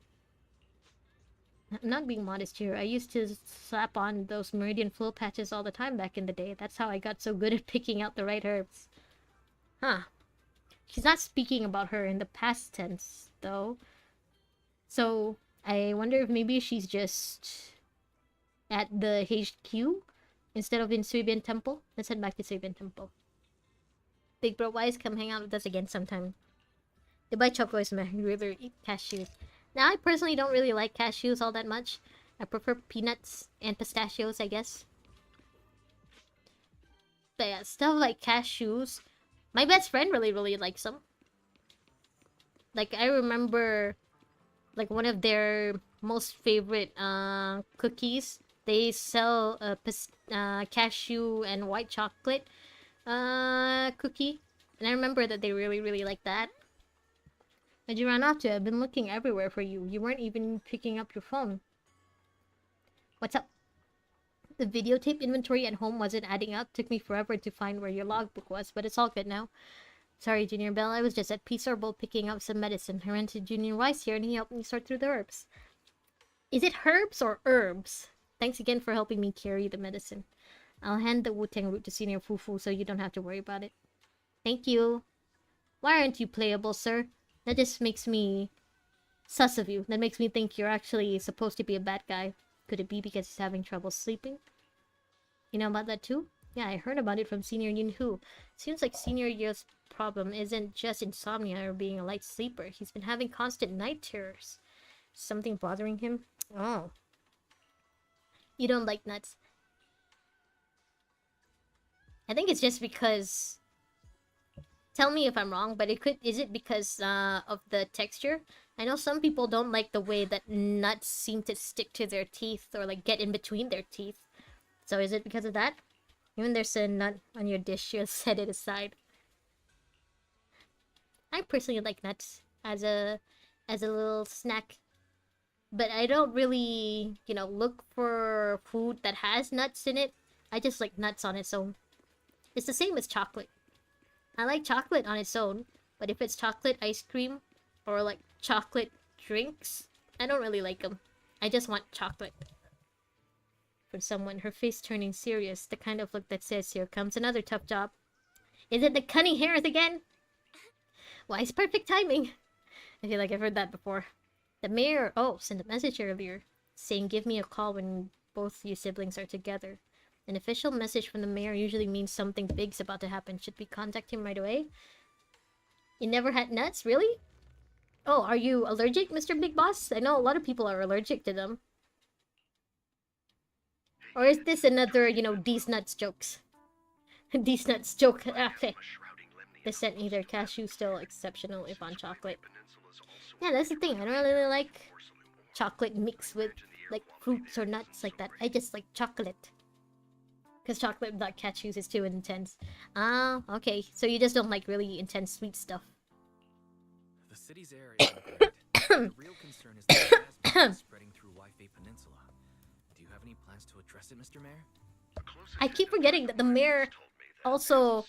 I'm not being modest here. I used to slap on those meridian flow patches all the time back in the day. That's how I got so good at picking out the right herbs. Huh. She's not speaking about her in the past tense, though. So, I wonder if maybe she's just at the HQ instead of in Suibin Temple. Let's head back to Suibin Temple. Big Bro Wise, come hang out with us again sometime. Dubai Choco is my river eat cashews. Now, I personally don't really like cashews all that much. I prefer peanuts and pistachios, I guess. But yeah, stuff like cashews. My best friend really, really likes them. Like, I remember, like, one of their most favorite cookies. They sell a cashew and white chocolate cookie. And I remember that they really, really like that. Where'd you run off to? I've been looking everywhere for you. You weren't even picking up your phone. What's up? The videotape inventory at home wasn't adding up. Took me forever to find where your logbook was, but it's all good now. Sorry, Junior Bell. I was just at Peace Herbal picking up some medicine. I ran to Junior Weiss here and he helped me sort through the herbs. Is it herbs or herbs? Thanks again for helping me carry the medicine. I'll hand the Wu-Tang route to Senior Fufu so you don't have to worry about it. Thank you. Why aren't you playable, sir? That just makes me sus of you. That makes me think you're actually supposed to be a bad guy. Could it be because he's having trouble sleeping? You know about that too? Yeah, I heard about it from Senior Yunhu. Seems like Senior Yo's problem isn't just insomnia or being a light sleeper. He's been having constant night terrors. Something bothering him? Oh. You don't like nuts. I think it's just because... Tell me if I'm wrong, but is it because of the texture? I know some people don't like the way that nuts seem to stick to their teeth or like get in between their teeth. So is it because of that? Even there's a nut on your dish, you'll set it aside. I personally like nuts as a little snack. But I don't really, you know, look for food that has nuts in it. I just like nuts on its own. It's the same as chocolate. I like chocolate on its own, but if it's chocolate ice cream or like chocolate drinks, I don't really like them. I just want chocolate. For someone, her face turning serious, the kind of look that says, here comes another tough job. Is it the cunning hairs again? Why, it's perfect timing. I feel like I've heard that before. The mayor, sent a message earlier, saying give me a call when both you siblings are together. An official message from the mayor usually means something big's about to happen. Should we contact him right away? You never had nuts? Really? Oh, are you allergic, Mr. Big Boss? I know a lot of people are allergic to them. Or is this another, you know, these nuts jokes? These nuts joke. Okay. The scent neither cashew still exceptional if on chocolate. Yeah, that's the thing. I don't really like chocolate mixed with like fruits or nuts like that. I just like chocolate. Because chocolate without cashews is too intense. Ah, okay. So you just don't like really intense sweet stuff. The city's area is great. The real concern is the miasma spreading through Waifei Peninsula. Do you have any plans to address it, Mr. Mayor? I keep forgetting that the mayor also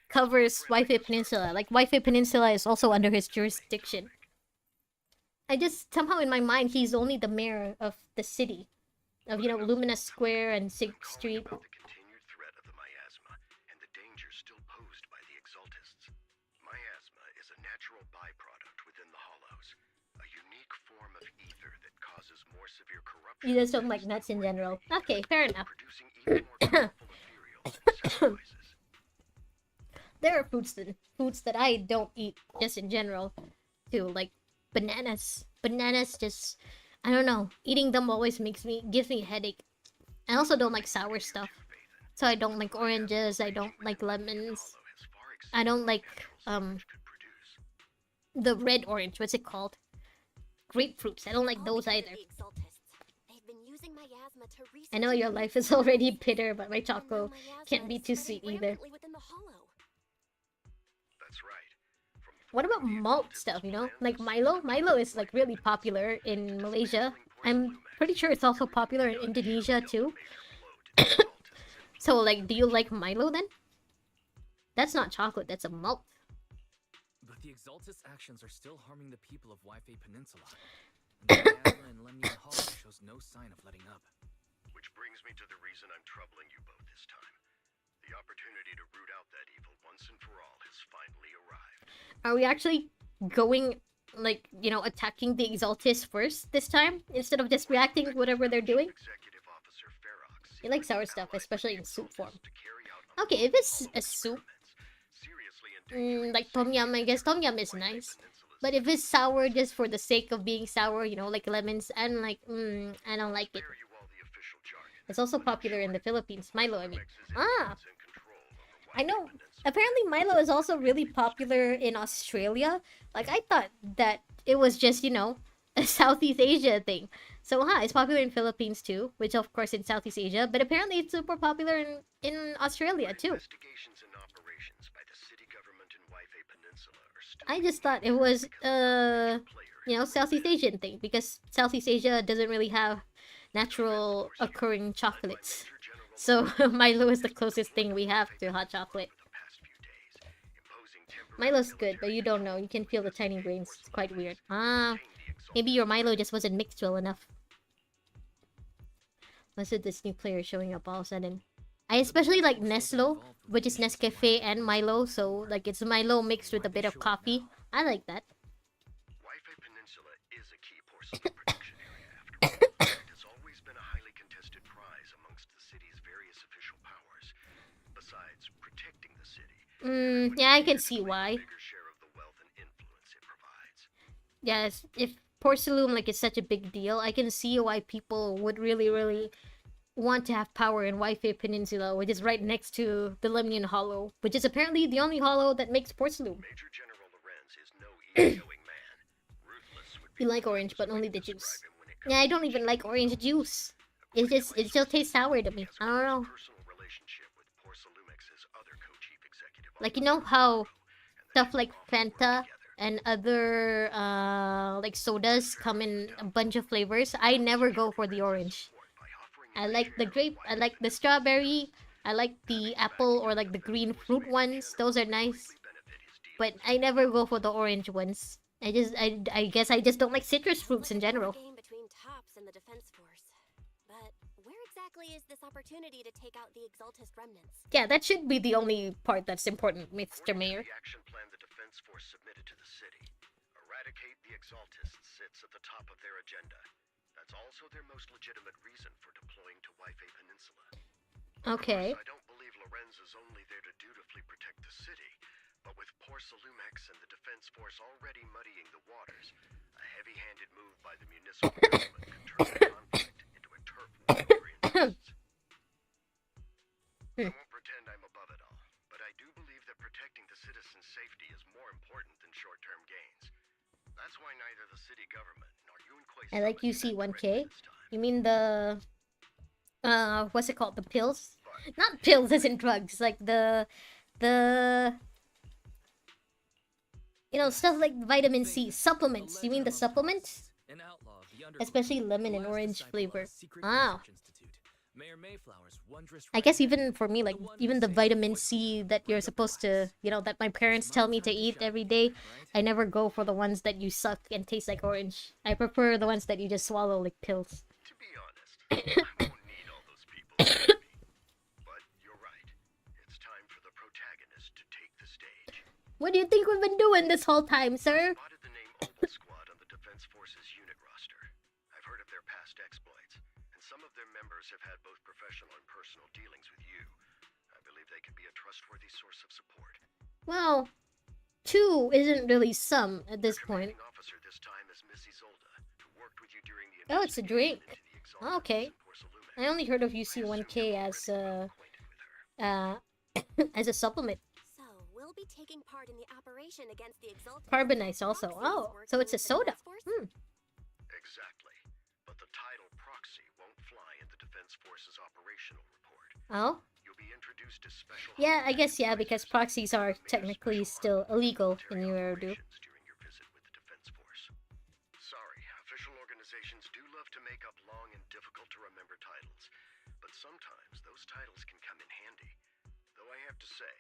covers Waifei Peninsula. Like, Waifei Peninsula is also under his jurisdiction. I just, somehow in my mind, he's only the mayor of the city. Of, you know, Lumina Square and 6th Street. You just don't like nuts in general. Okay, fair enough. There are foods that I don't eat just in general too, like bananas. Bananas just, I don't know, eating them always gives me a headache. I also don't like sour stuff. So I don't like oranges, I don't like lemons. I don't like the red orange, what's it called? Grapefruits. I don't like those either. I know your life is already bitter, but my choco can't be too sweet either. What about malt stuff, you know? Like Milo? Milo is like really popular in Malaysia. I'm pretty sure it's also popular in Indonesia too. So like, do you like Milo then? That's not chocolate, that's a malt. But the Exaltus actions are still harming the people of Waifei Peninsula. And the miasma in Lemnian Hollow shows no sign of letting up. Which brings me to the reason I'm troubling you both this time. The opportunity to root out that evil once and for all has finally arrived. Are we actually going, like, you know, attacking the Exaltis first this time? Instead of just reacting to whatever they're doing? You like sour stuff, especially in soup form. Okay, if it's a soup, like Tom Yum, I guess Tom Yum is nice. But if it's sour just for the sake of being sour, you know, like lemons, I'm like, I don't like it. It's also popular in the Philippines. Milo, I mean. Ah! I know. Apparently Milo is also really popular in Australia. Like, I thought that it was just, you know, a Southeast Asia thing. So, it's popular in Philippines too, which of course in Southeast Asia, but apparently it's super popular in Australia too. I just thought it was, you know, Southeast Asian thing, because Southeast Asia doesn't really have natural occurring chocolates. So, Milo is the closest thing we have to hot chocolate. Milo's good, but you don't know. You can feel the tiny grains. It's quite weird. Maybe your Milo just wasn't mixed well enough. What's with this new player showing up all of a sudden? I especially like Neslo, which is Nescafe and Milo, so like it's Milo mixed with a bit of coffee. I like that. Wi-Fi Peninsula is a key porcelain production area after all. It has always been a highly contested prize amongst the city's various official powers. Besides protecting the city, Yeah, I can see why. bigger share of the wealth and influence it provides. Yes, if Porcelain like is such a big deal, I can see why people would really want to have power in Wi-Fi Peninsula, which is right next to the Lemnian Hollow, which is apparently the only hollow that makes Porcelain. Major General Lorenz is no easygoing man. Ruthless would be You like the orange, but closest way only to the describe juice. him when it Yeah, I comes don't to even like achieving orange juice. It still tastes sour to me. I don't know. personal relationship with Porcelumex's other co-chief executive Like, you know how and stuff like Fanta and other like sodas come in a bunch of flavors? I never go for the orange. I like the grape, I like the strawberry, I like the apple or like the green fruit ones. Those are nice. But I never go for the orange ones. I guess I just don't like citrus fruits in general. Game between Tops and the Defense Force. But where exactly is this opportunity to take out the Exaltist remnants? Yeah, that should be the only part that's important, Mr. Mayor. The action plan the Defense Force submitted to the city. Eradicate the Exaltists sits at the top of their agenda. That's also their most legitimate reason for deploying to Wi-Fi Peninsula. Okay. I don't believe Lorenz is only there to dutifully protect the city, but with Porcelumex and the Defense Force already muddying the waters, a heavy-handed move by the municipal government could turn the conflict into a turf war over interests. I won't pretend I'm above it all, but I do believe that protecting the citizens' safety is more important than short-term gains. That's why neither the city government nor Yunquist I like UC1K. You mean the what's it called? The pills? Not pills as in drugs, like the you know, stuff like vitamin C supplements. You mean the supplements? Especially lemon and orange flavor. Ah. Mayor Mayflower's wondrous I guess even for me, like even the vitamin C that you're supposed to, you know, that my parents tell me to eat every day, I never go for the ones that you suck and taste like orange. I prefer the ones that you just swallow like pills. To be honest, I won't need all those people to help me. But you're right. It's time for the protagonist to take the stage. What do you think we've been doing this whole time, sir? Spotted the name Opal Squad on the Defense Force's unit roster. I've heard of their past exploits, and some of their members have had both professional and personal dealings with you. I believe they could be a trustworthy source of support. Well, 2 isn't really some at this point. Commanding officer this time is Miss Isolde, who worked with you during the Oh, it's a drink. investigation into the Oh, okay. Exalted and Porcelumex. I only heard of UC1K as as a supplement. So, we'll be taking part in the operation against the Exaltist. Carbonized also. Oh, so it's a soda. Exactly. But the title proxy won't fly in the Defense Force's operational report. Oh? You'll be introduced to special Yeah, I guess yeah, because proxies are technically still illegal in Euro. during your visit with the Defense Force. Sorry, official organizations do love to make up long and difficult to remember titles, but sometimes those titles can come in handy. Though I have to say,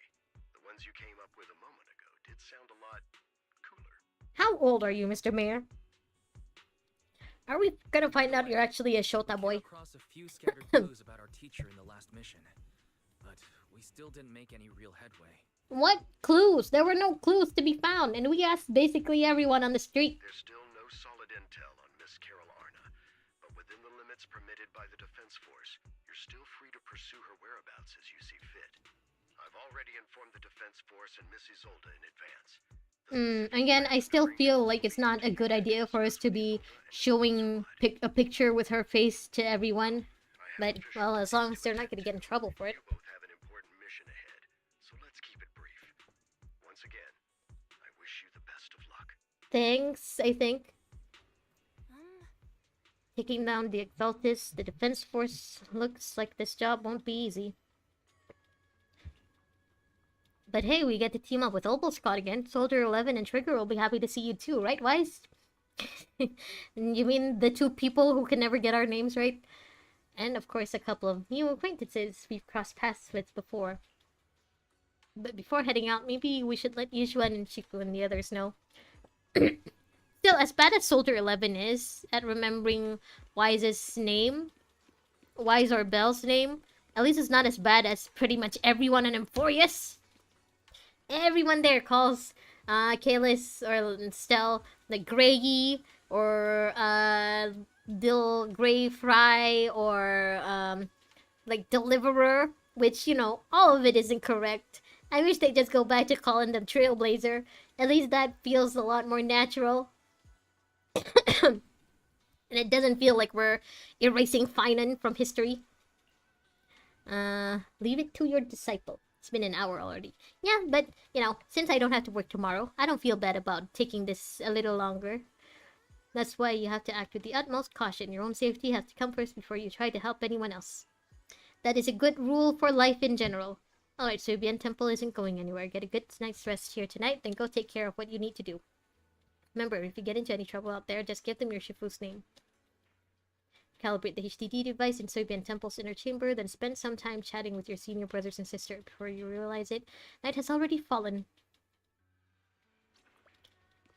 the ones you came up with a moment ago did sound a lot cooler. How old are you, Mr. Mayor? Are we gonna find out you're actually a Shota boy? Across a few scattered clues about our teacher in the last mission, but we still didn't make any real headway. What clues? There were no clues to be found, and we asked basically everyone on the street. There's still no solid intel on Miss Carol Arna, but within the limits permitted by the Defense Force, you're still free to pursue her whereabouts as you see fit. I've already informed the Defense Force and Miss Isolde in advance. Again, I still feel like it's not a good idea for us to be showing a picture with her face to everyone. But, well, as long as they're not gonna get in trouble for it. You both have an important mission ahead, so let's keep it brief. Once again, I wish you the best of luck. Thanks, I think. Taking down the Exaltis, the Defense Force. Looks like this job won't be easy. But hey, we get to team up with Opal Squad again. Soldier 11 and Trigger will be happy to see you too, right, Wise? You mean the 2 people who can never get our names right? And of course, a couple of new acquaintances we've crossed paths with before. But before heading out, maybe we should let Yuzuha and Chiku and the others know. Still, as bad as Soldier 11 is at remembering Wise's name, Wise or Belle's name, At least it's not as bad as pretty much everyone in Emphorius. Everyone there calls Kalis or Stel like Grey or Dil Grey Fry or like Deliverer, which, you know, all of it is incorrect. I wish they just go back to calling them Trailblazer. At least that feels a lot more natural. And it doesn't feel like we're erasing Finan from history. Leave it to your disciple. It's been an hour already. Yeah, but, you know, since I don't have to work tomorrow, I don't feel bad about taking this a little longer. That's why you have to act with the utmost caution. Your own safety has to come first before you try to help anyone else. That is a good rule for life in general. Alright, so Bien Temple isn't going anywhere. Get a good night's rest here tonight, then go take care of what you need to do. Remember, if you get into any trouble out there, just give them your Shifu's name. Calibrate the HDD device in Soybian Temple's inner chamber, then spend some time chatting with your senior brothers and sister. Before you realize it, night has already fallen.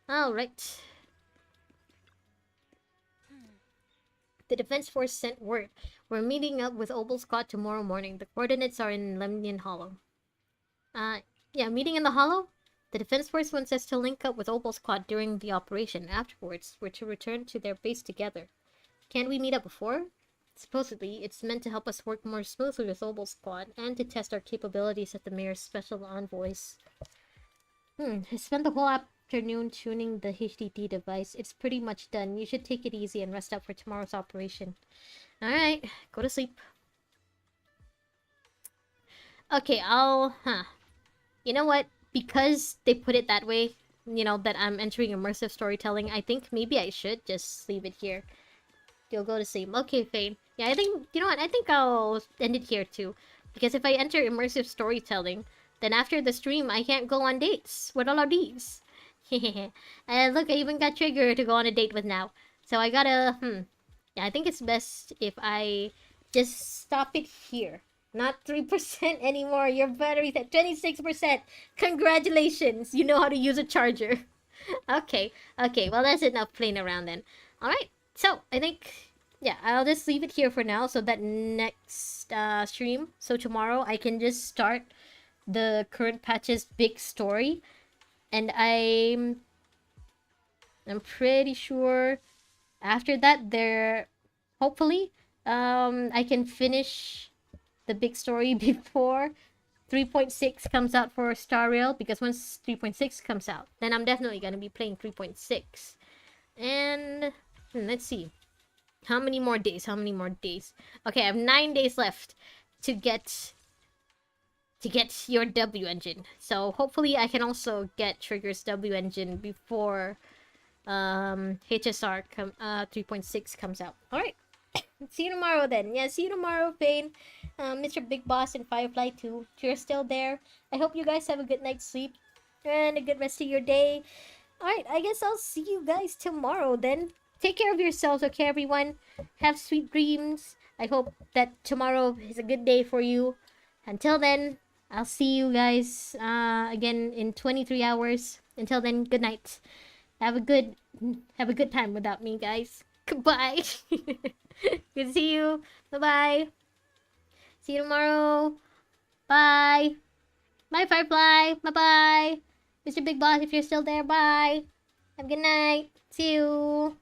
Alright. The Defense Force sent word. We're meeting up with Obel Squad tomorrow morning. The coordinates are in Lemnian Hollow. Yeah, meeting in the Hollow? The Defense Force wants us to link up with Obel Squad during the operation. Afterwards, we're to return to their base together. Can't we meet up before? Supposedly, it's meant to help us work more smoothly with Obel Squad, and to test our capabilities as the Mayor's special envoys. I spent the whole afternoon tuning the HDD device. It's pretty much done. You should take it easy and rest up for tomorrow's operation. Alright, go to sleep. Okay, you know what? Because they put it that way, you know, that I'm entering immersive storytelling, I think maybe I should just leave it here. You'll go to sleep. Okay, Fane. Yeah, I think, you know what? I think I'll end it here too. Because if I enter immersive storytelling, then after the stream, I can't go on dates with all of these. And look, I even got Trigger to go on a date with now. So I gotta, yeah, I think it's best if I just stop it here. Not 3% anymore. Your battery's at 26%. Congratulations. You know how to use a charger. Okay. Well, that's enough playing around then. Alright. So, I think, yeah, I'll just leave it here for now. So that next stream, so tomorrow, I can just start the current patch's big story. And I'm pretty sure after that, hopefully, I can finish the big story before 3.6 comes out for Star Rail. Because once 3.6 comes out, then I'm definitely going to be playing 3.6. And let's see. How many more days? Okay, I have 9 days left to get your W engine. So hopefully I can also get Trigger's W engine before HSR 3.6 comes out. Alright. See you tomorrow then. Yeah, see you tomorrow, Fane. Mr. Big Boss and Firefly too. If you're still there, I hope you guys have a good night's sleep and a good rest of your day. Alright, I guess I'll see you guys tomorrow then. Take care of yourselves, okay, everyone? Have sweet dreams. I hope that tomorrow is a good day for you. Until then, I'll see you guys again in 23 hours. Until then, good night. Have a good time without me, guys. Goodbye. Good to see you. Bye-bye. See you tomorrow. Bye. Bye, Firefly. Bye-bye. Mr. Big Boss, if you're still there, bye. Have a good night. See you.